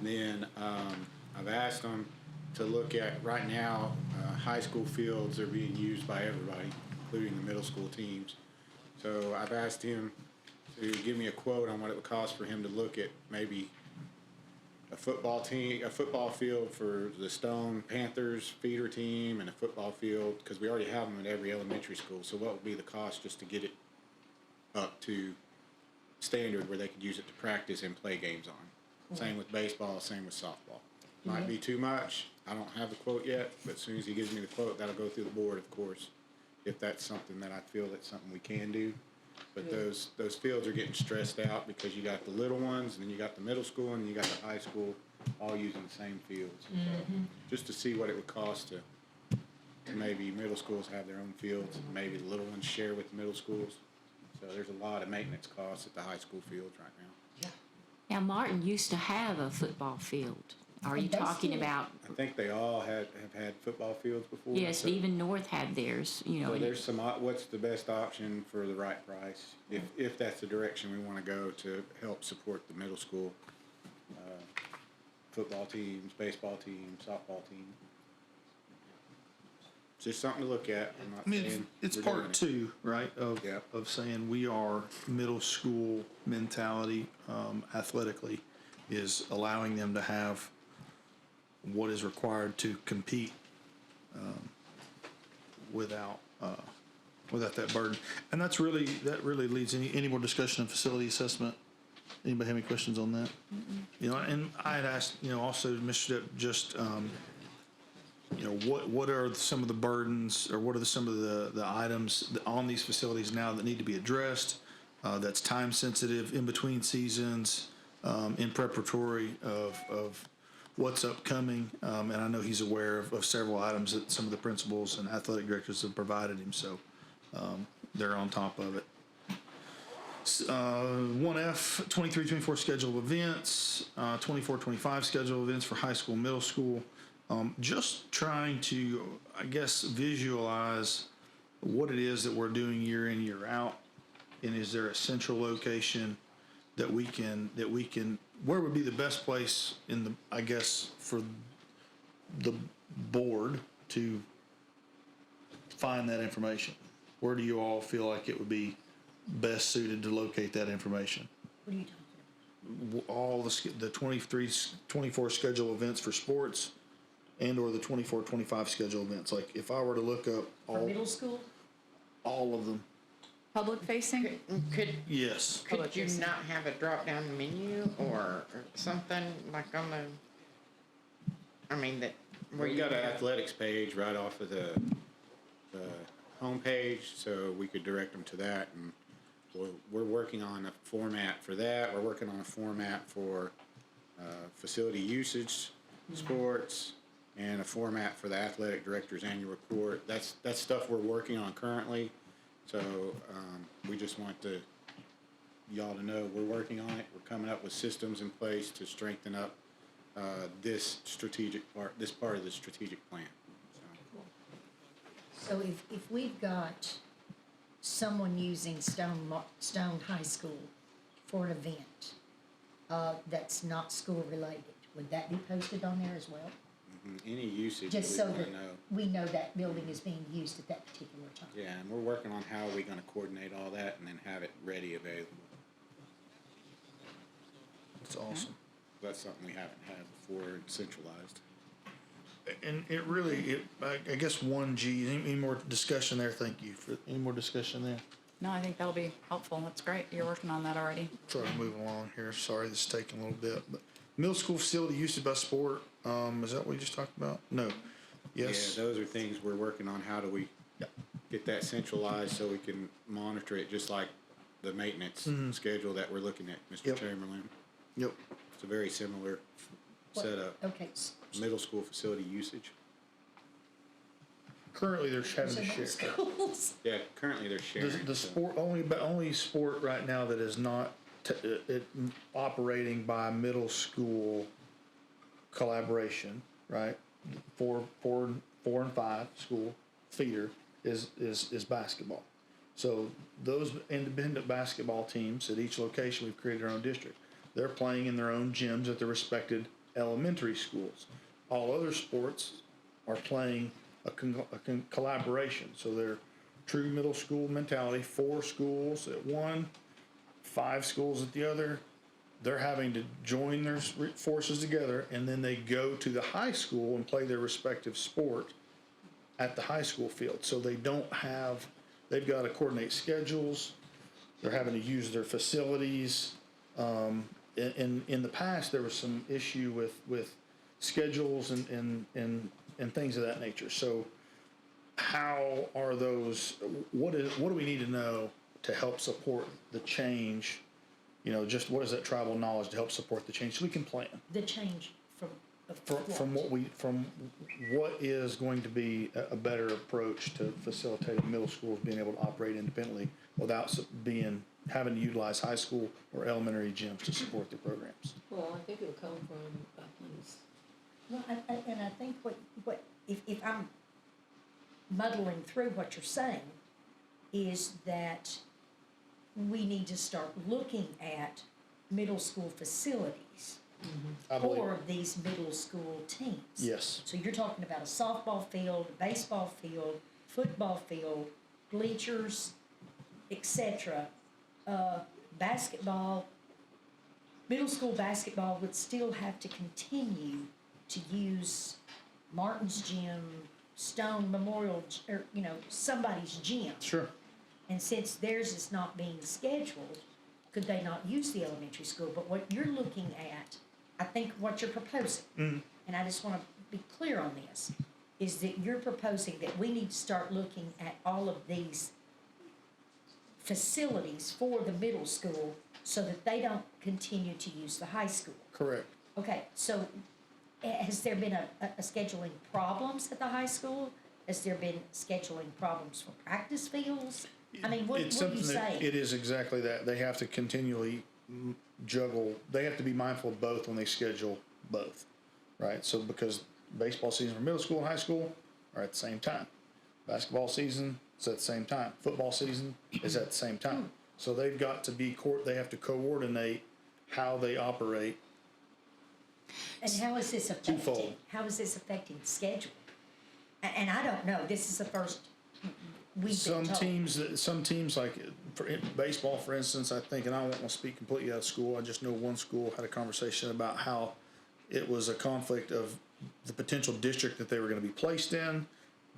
And then, I've asked them to look at, right now, high school fields are being used by everybody, including the middle school teams. So I've asked him to give me a quote on what it would cost for him to look at maybe a football field for the Stone Panthers feeder team, and a football field, because we already have them at every elementary school. So what would be the cost just to get it up to standard where they could use it to practice and play games on? Same with baseball, same with softball. Might be too much. I don't have the quote yet, but as soon as he gives me the quote, that'll go through the board, of course, if that's something that I feel that's something we can do. But those fields are getting stressed out because you got the little ones, and then you got the middle school, and you got the high school, all using the same fields. So, just to see what it would cost to maybe middle schools have their own fields, and maybe the little ones share with the middle schools. So there's a lot of maintenance costs at the high school fields right now. Now, Martin used to have a football field. Are you And they talking still- about, I think they all have had football fields before. yes, so- even North had theirs, you know. So and- there's what's the best option for the right price, if that's the direction we wanna go to help support the middle school, football teams, baseball teams, softball teams. It's just something to look at. I'm not I mean, saying it's we're doing part it. 2, right, of Yeah. saying we are middle school mentality athletically, is allowing them to have what is required to compete without that burden. And that really leads any more discussion of facility assessment. Anybody have any questions on that? And I had asked, also Mr. Stepp, just what are some of the burdens, or what are some of the items on these facilities now that need to be addressed, that's time sensitive in between seasons, in preparatory of what's upcoming. And I know he's aware of several items that some of the principals and athletic directors have provided him, so they're on top of it. 1F, 23-24 schedule of events, 24-25 schedule of events for high school, middle school. Just trying to, I guess, visualize what it is that we're doing year in, year out. And is there a central location that we can, where would be the best place in the, I guess, for the board to find that information? Where do you all feel like it would be best suited to locate that information? What are you talking All the 23, 24 schedule events for sports and or the 24, 25 schedule events. Like if I were to look up about? For middle school? all of them, Public facing? Could yes. Could you not have a drop-down menu or something like on the, I mean, that, where We you got an have- athletics page right off of the homepage, so we could direct them to that. And we're working on a format for that. We're working on a format for facility usage, sports, and a format for the athletic director's annual report. That's stuff we're working on currently. So we just want y'all to know we're working on it. We're coming up with systems in place to strengthen up this part of the strategic plan. So if we've got someone using Stone High School for an event, that's not school related, would that be posted on there as well? Any usage, Just we so want that to know. we know that building is being used at that particular time. Yeah, and we're working on how we're gonna coordinate all that and then have it ready, available. That's awesome. That's something we haven't had before and centralized. And it really, I guess 1G, any more discussion there? Thank you for, any more discussion there? No, I think that'll be helpful. That's great. You're working on that already. Try to move along here. Sorry, this is taking a little bit, but middle school facility usage by sport, is that what we just talked about? No. Yes. Yeah, those are things we're working on. How do we Yep. get that centralized so we can monitor it, just like the maintenance schedule that we're looking at, Mr. Yep. Chamberlain. Yep. It's a very similar What- setup. Okay, Middle school facility usage. Currently, they're having so to middle share. schools. Yeah, currently they're sharing. The so- sport, only sport right now that is not operating by middle school collaboration, right? Four and five school feeder is basketball. So those independent basketball teams at each location, we've created our own district. They're playing in their own gyms at their respected elementary schools. All other sports are playing a collaboration. So they're true middle school mentality, 4 schools at one, 5 schools at the other. They're having to join their forces together, and then they go to the high school and play their respective sport at the high school field. So they've got to coordinate schedules. They're having to use their facilities. In the past, there was some issue with schedules and things of that nature. So how are those, what do we need to know to help support the change? You know, just what is that tribal knowledge to help support the change so we can plan The change from what is going to be a better approach to facilitating middle schools being able to operate independently without having to utilize high school or elementary gyms to support their programs. Well, I think it'll come from Buckland's. Well, and I think what if I'm muddling through what you're saying, is that we need to start looking at middle school facilities I believe. for these middle school teams. Yes. So you're talking about a softball field, a baseball field, football field, bleachers, etc. Basketball, middle school basketball would still have to continue to use Martin's gym, Stone Memorial, or, somebody's gym. Sure. And since theirs is not being scheduled, could they not use the elementary school? But what you're looking at, I think what you're proposing, and I just want to be clear on this, is that you're proposing that we need to start looking at all of these facilities for the middle school so that they don't continue to use the high school. Correct. Okay, so has there been a scheduling problems at the high school? Has there been scheduling problems for practice fields? I mean, what It's do you something that, say? it is exactly that. They have to continually juggle, they have to be mindful of both when they schedule both, right? So because baseball season for middle school and high school are at the same time. Basketball season is at the same time. Football season is at the same time. So they've got to be, they have to coordinate how they operate. And how is this affecting, Twofold. how is this affecting schedule? And I don't know, this is the first we've been Some told. teams like baseball, for instance, I think, and I don't want to speak completely out of school. I just know one school had a conversation about how it was a conflict of the potential district that they were going to be placed in.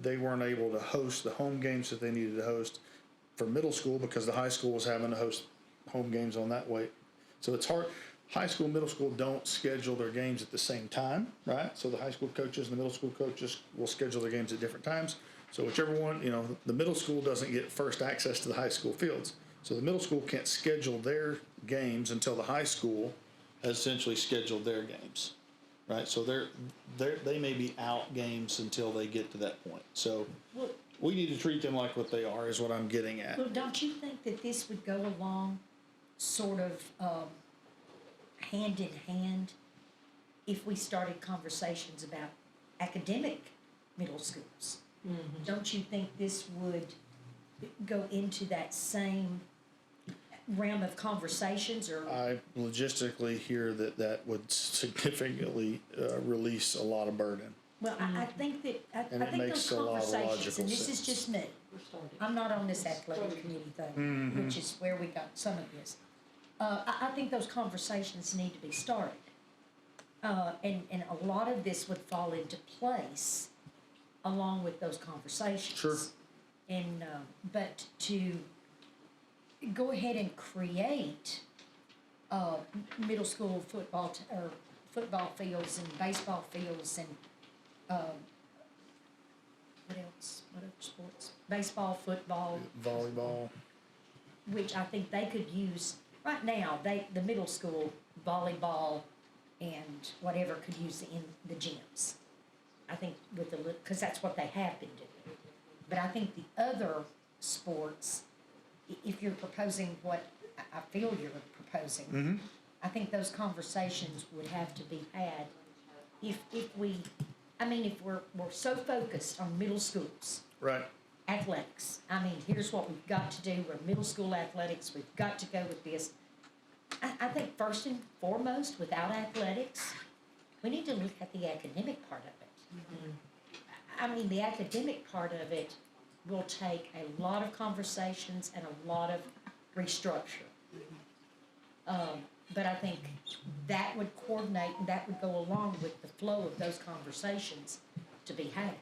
They weren't able to host the home games that they needed to host for middle school because the high school was having to host home games on that way. So it's hard. High school, middle school don't schedule their games at the same time, right? So the high school coaches and the middle school coaches will schedule their games at different times. So whichever one, the middle school doesn't get first access to the high school fields. So the middle school can't schedule their games until the high school has essentially scheduled their games, right? So they may be out games until they get to that point. So Well, we need to treat them like what they are, is what I'm getting at. well, don't you think that this would go along sort of hand in hand if we started conversations about academic middle schools? Don't you think this would go into that same realm of conversations, or? I logistically hear that would significantly release a lot of burden. Well, I think that, I And it think makes those a lot of conversations, logical and this is sense. just me, I'm not on this athletic committee thing, which is where we got some of this. I think those conversations need to be started. And a lot of this would fall into place along with those conversations. Sure. And, but to go ahead and create, middle school football, or football fields and baseball fields and, what else? What other sports? Baseball, football, Volleyball. which I think they could use, right now, the middle school volleyball and whatever could use in the gyms. I think with because that's what they have been doing. But I think the other sports, if you're proposing what I feel you're proposing, I think those conversations would have to be had if we're so focused on middle schools, Right. athletics. Here's what we've got to do. We're middle school athletics. We've got to go with this. I think first and foremost, without athletics, we need to look at the academic part of it. The academic part of it will take a lot of conversations and a lot of restructure. But I think that would coordinate and that would go along with the flow of those conversations to be had.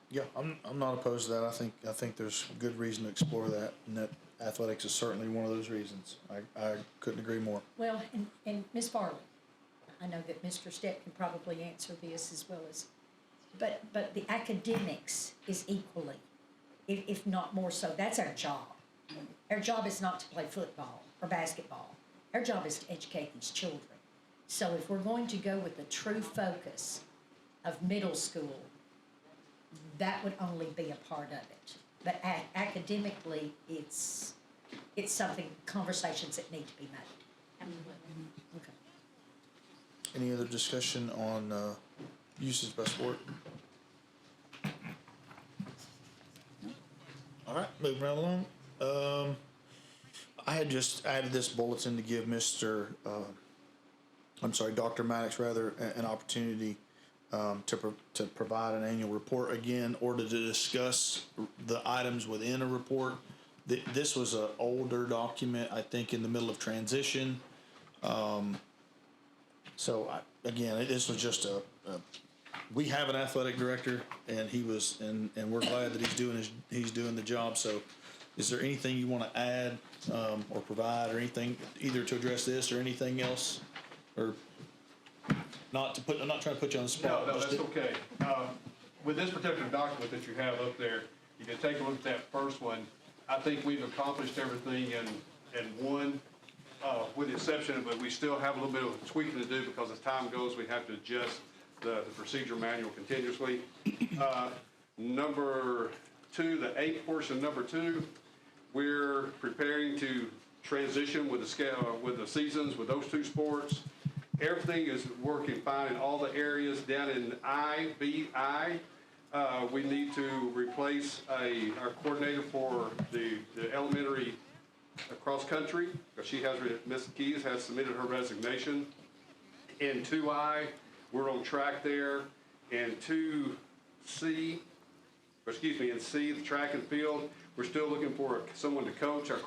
Yeah, I'm not opposed to that. I think there's good reason to explore that, and that athletics is certainly one of those reasons. I couldn't agree more. Well, and Ms. Farley, I know that Mr. Stepp can probably answer this as well as, but the academics is equally, if not more so, that's our job. Our job is not to play football or basketball. Our job is to educate these children. So if we're going to go with the true focus of middle school, that would only be a part of it. But academically, it's something, conversations that need to be made. Okay. Any other discussion on usage by sport? All right, moving right along. I had just added this bulletin to give Dr. Maddox an opportunity to provide an annual report again, or to discuss the items within a report. This was an older document, I think, in the middle of transition. This was just we have an athletic director, and and we're glad that he's doing the job. So, is there anything you want to add or provide, or anything either to address this or anything else, or not to put? I'm not trying to put you on the spot. No, that's okay. With this particular document that you have up there, you can take a look at that first one. I think we've accomplished everything in one, with the exception of, but we still have a little bit of tweaking to do because as time goes, we have to adjust the procedure manual continuously. Number 2, the 8 portion, number 2, we're preparing to transition with the seasons with those 2 sports. everything is working fine in all the areas. Down in IBI, we need to replace our coordinator for the elementary cross-country, because Ms. Keys has submitted her resignation. In 2I, we're on track there. In 2C, in C, the track and field, we're still looking for someone to coach our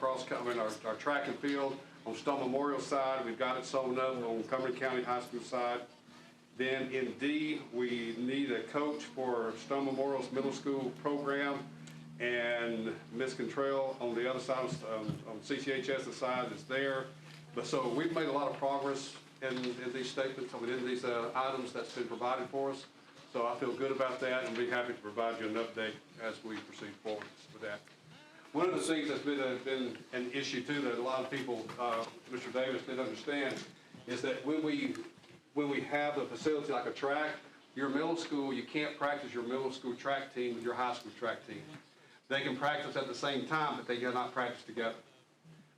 our track and field. On Stone Memorial side, we've got it sewn up. On Cumberland County High School side. Then in D, we need a coach for Stone Memorial's middle school program. And Ms. Contrell on the other side, on CCHS's side is there. But so we've made a lot of progress in these statements, in these items that's been provided for us. So I feel good about that and be happy to provide you an update as we proceed forward with that. One of the things that's been an issue too that a lot of people, Mr. Davis, didn't understand is that when we have a facility like a track, your middle school, you can't practice your middle school track team with your high school track team. They can practice at the same time, but they cannot practice together.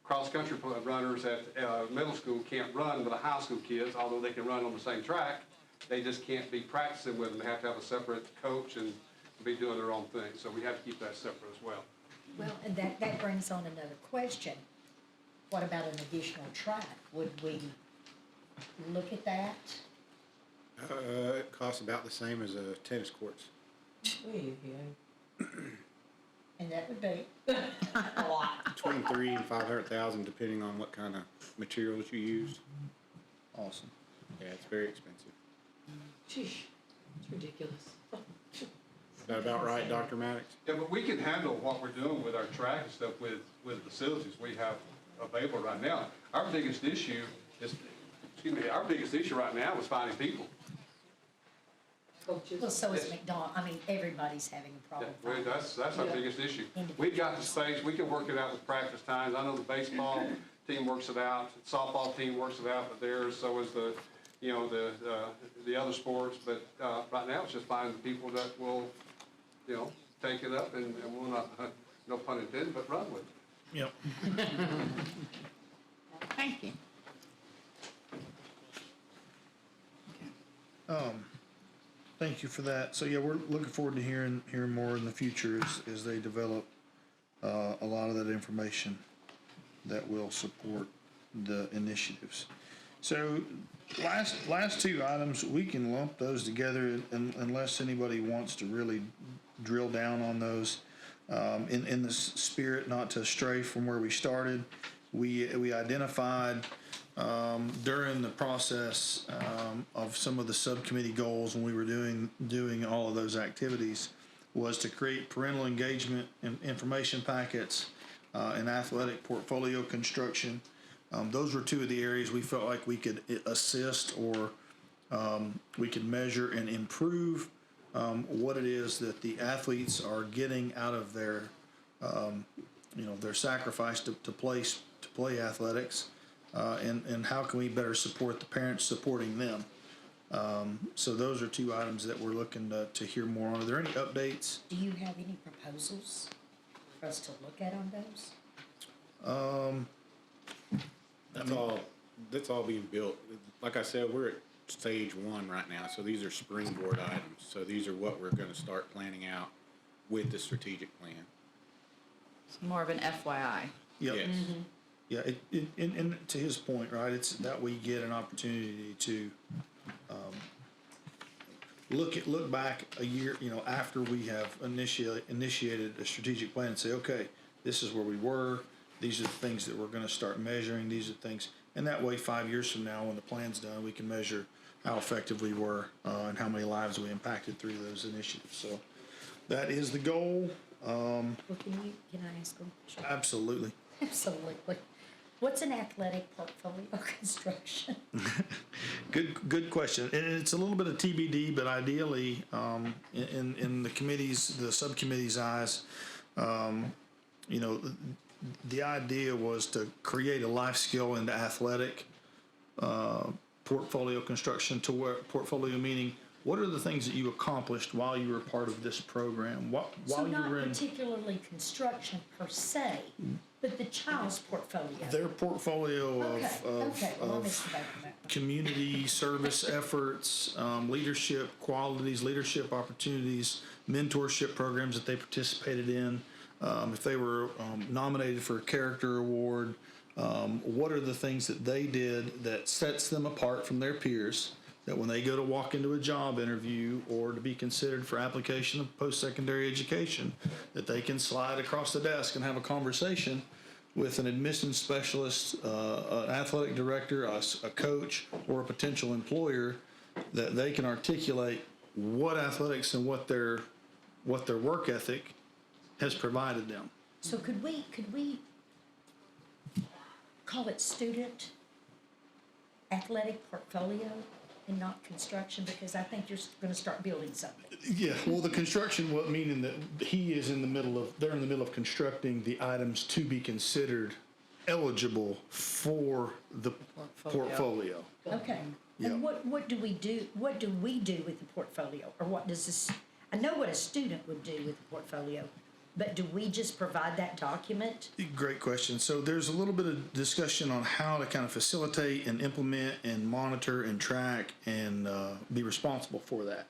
Cross-country runners at middle school can't run with the high school kids, although they can run on the same track. They just can't be practicing with them. They have to have a separate coach and be doing their own thing. So we have to keep that separate as well. Well, and that brings on another question. What about an additional track? Would we look at that? It costs about the same as tennis courts. And that would be a lot. Between $300,000 and $500,000, depending on what kind of materials you use. Awesome. Yeah, it's very expensive. Sheesh, it's ridiculous. Is that about right, Dr. Maddox? Yeah, but we can handle what we're doing with our track and stuff with facilities we have available right now. Our biggest issue right now is finding people. Coaches. Well, so is McDonald. I mean, everybody's having a problem. That's our Yeah. biggest issue. We've got the space, we can work it out with practice times. I know the baseball team works it out, the softball team works it out with theirs, so is the other sports. But right now, it's just finding the people that will, take it up and will not, no pun intended, but run with it. Yep. Thank you. Thank you for that. So yeah, we're looking forward to hearing more in the future as they develop a lot of that information that will support the initiatives. So last two items, we can lump those together unless anybody wants to really drill down on those. In the spirit not to stray from where we started, we identified during the process of some of the subcommittee goals when we were doing all of those activities was to create parental engagement and information packets and athletic portfolio construction. Those were two of the areas we felt like we could assist or we could measure and improve what it is that the athletes are getting out of their their sacrifice to play athletics. And how can we better support the parents supporting them? So those are two items that we're looking to hear more on. Are there any updates? Do you have any proposals for us to look at on those? That's all being built. Like I said, we're at stage 1 right now, so these are springboard items. So these are what we're gonna start planning out with the strategic plan. It's more of an FYI. Yep. Yes. Yeah, and to his point, right, it's that we get an opportunity to look back a year, after we have initiated a strategic plan and say, okay, this is where we were, these are the things that we're gonna start measuring, these are things, and that way 5 years from now, when the plan's done, we can measure how effective we were and how many lives we impacted through those initiatives. So that is the goal. Well, can I ask a question? Absolutely. Absolutely. What's an athletic portfolio construction? Good question. And it's a little bit of TBD, but ideally, in the subcommittee's eyes, the idea was to create a life skill into athletic portfolio construction. To where portfolio meaning, what are the things that you accomplished while you were part of this program? While So you not were in particularly construction per se, but the child's portfolio. their portfolio Okay, well, I of missed the boat on that community service efforts, leadership qualities, leadership opportunities, mentorship programs that they participated in, if they were nominated for a character award, what are the things that they did that sets them apart from their peers, that when they go to walk into a job interview or to be considered for application of post-secondary education, that they can slide across the desk and have a conversation with an admissions specialist, an athletic director, a coach, or a potential employer, that they can articulate what athletics and what their work ethic has provided them. So could we call it student athletic portfolio and not construction? Because I think you're gonna start building something. Yeah, well, the construction, what meaning that they're in the middle of constructing the items to be considered eligible for the portfolio. Okay. Yeah. And what do we do with the portfolio? Or what does this, I know what a student would do with the portfolio, but do we just provide that document? Great question. So there's a little bit of discussion on how to kind of facilitate and implement and monitor and track and be responsible for that.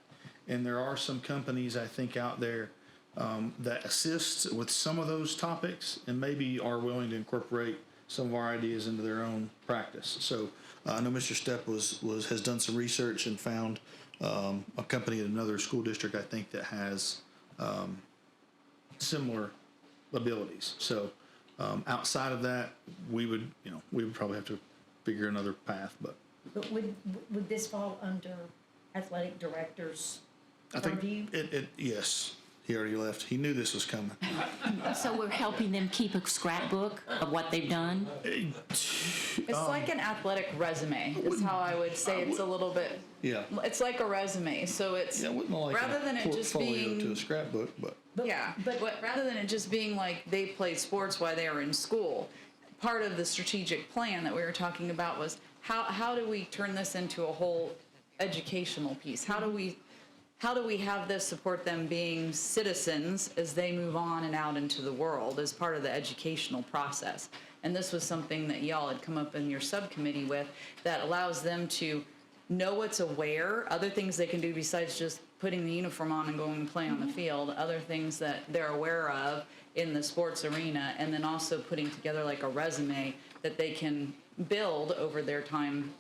And there are some companies, I think, out there that assist with some of those topics and maybe are willing to incorporate some of our ideas into their own practice. So I know Mr. Stepp has done some research and found a company at another school district, I think, that has similar abilities. So outside of that, we would probably have to figure another path. But Would this fall under athletic director's I think purview? yes. He already left. He knew this was coming. So we're helping them keep a scrapbook of what they've done? It's like an athletic resume, is how I would say. It's a little bit, Yeah. it's like a resume, so it's, Yeah, wouldn't like rather than it just portfolio to a being, scrapbook, but yeah, but rather than it just being like they played sports while they were in school, part of the strategic plan that we were talking about was how do we turn this into a whole educational piece? How do we have this support them being citizens as they move on and out into the world as part of the educational process? And this was something that y'all had come up in your subcommittee with that allows them to know what's aware, other things they can do besides just putting the uniform on and going to play on the field, other things that they're aware of in the sports arena, and then also putting together like a resume that they can build over their time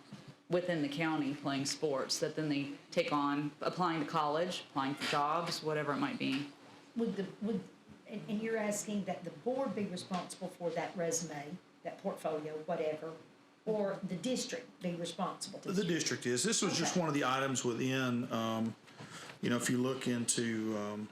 within the county playing sports, that then they take on applying to college, applying for jobs, whatever it might be. And you're asking that the board be responsible for that resume, that portfolio, whatever, or the district be responsible? the district is. This was just Okay. one of the items within, if you look into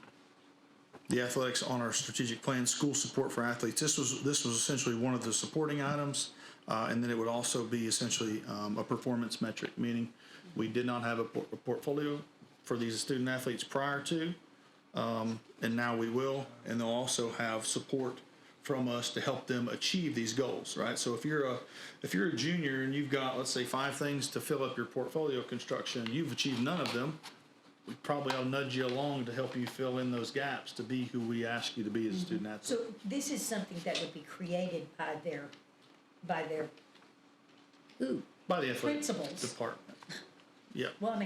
the athletics on our strategic plan, school support for athletes, this was essentially one of the supporting items. And then it would also be essentially a performance metric, meaning we did not have a portfolio for these student athletes prior to, and now we will, and they'll also have support from us to help them achieve these goals, right? So if you're a junior and you've got, let's say, 5 things to fill up your portfolio construction, and you've achieved none of them, we probably ought to nudge you along to help you fill in those gaps to be who we ask you to be as a student athlete. So this is something that would be created by their By the athletic principals. department. Yeah. Well,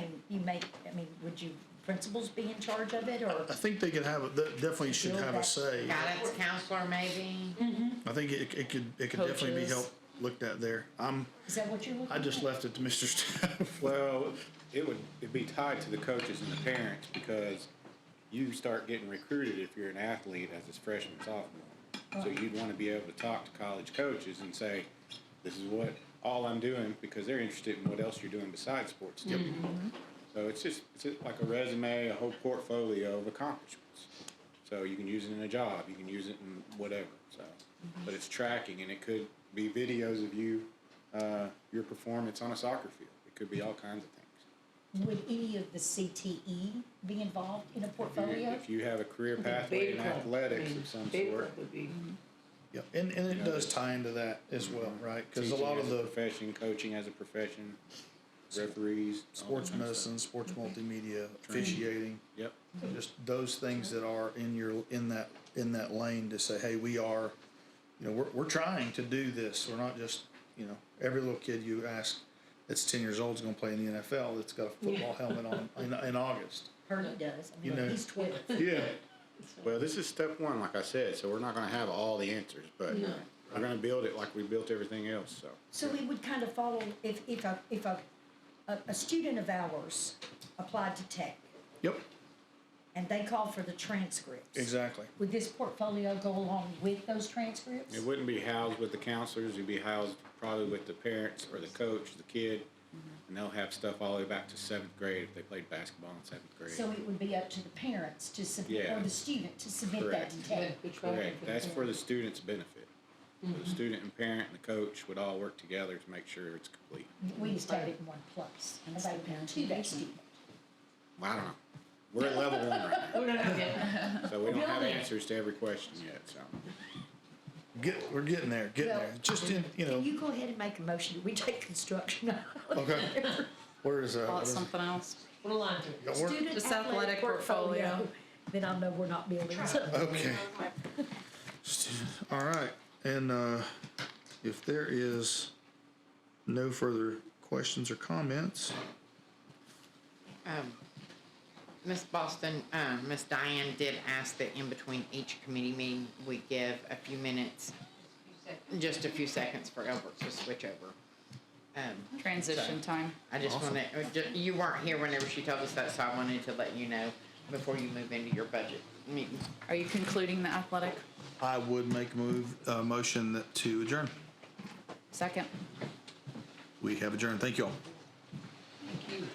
would you principals be in charge of it, or? I think they could have, definitely should have a say. Guidance counselor maybe? I think it could definitely be Coaches. looked at there. Is that what you're looking I at? just left it to Mr. Staff. Well, it'd be tied to the coaches and the parents, because you start getting recruited if you're an athlete as a freshman, sophomore. So you'd want to be able to talk to college coaches and say, this is what all I'm doing, because they're interested in what else you're doing besides sports too. So it's just like a resume, a whole portfolio of accomplishments. So you can use it in a job, you can use it in whatever. So, but it's tracking, and it could be videos of you, your performance on a soccer field. It could be all kinds of things. Would any of the CTE be involved in a portfolio? If you have a career pathway in athletics of some sort, Would be. Yeah, and it does tie into that as well, right? Because a teaching lot of as a the profession, coaching as a profession, referees, all sports that kind of medicine, sports multimedia, officiating, stuff. Yep. just those things that are in that lane to say, hey, we are, we're trying to do this. We're not just, every little kid you ask, that's 10 years old is going to play in the NFL that's got a football helmet on in August. Purdy does, I You mean, know. he's 12. Yeah. Well, this is step one, like I said, so we're not gonna have all the answers, but we're gonna build it like we built everything else, so. So we would kind of follow, if a student of ours applied to Tech Yep. and they called for the transcripts. Exactly. Would this portfolio go along with those transcripts? It wouldn't be housed with the counselors, it'd be housed probably with the parents or the coach, the kid. And they'll have stuff all the way back to 7th grade if they played basketball in 7th grade. So it would be up to the parents to submit, Yeah. or the student to submit that Correct. to Tech? Correct, that's for the student's benefit. The student and parent and the coach would all work together to make sure it's complete. We just have it in one place, available to that student. Well, I don't know. We're at level 1 right now, Oh, no, yeah. so we don't have building. answers to every question yet, so. We're getting there, getting there. Just in, Can you go ahead and make a motion, we take construction? Okay. Where is that? Call What it is it? something else. What a line to it. Got work? Student Just athletic portfolio. Then I'll know we're not building something. Okay. All right, and if there is no further questions or comments, Ms. Boston, Ms. Diane did ask that in between each committee meeting, we give a few minutes, just a few seconds for Albert to switch over. Transition time. I just wanted, you weren't here whenever she told us that, so I wanted to let you know before you move into your budget meeting. Are you concluding the athletic? I would make a motion to adjourn. Second. We have adjourned. Thank you all. Thank you.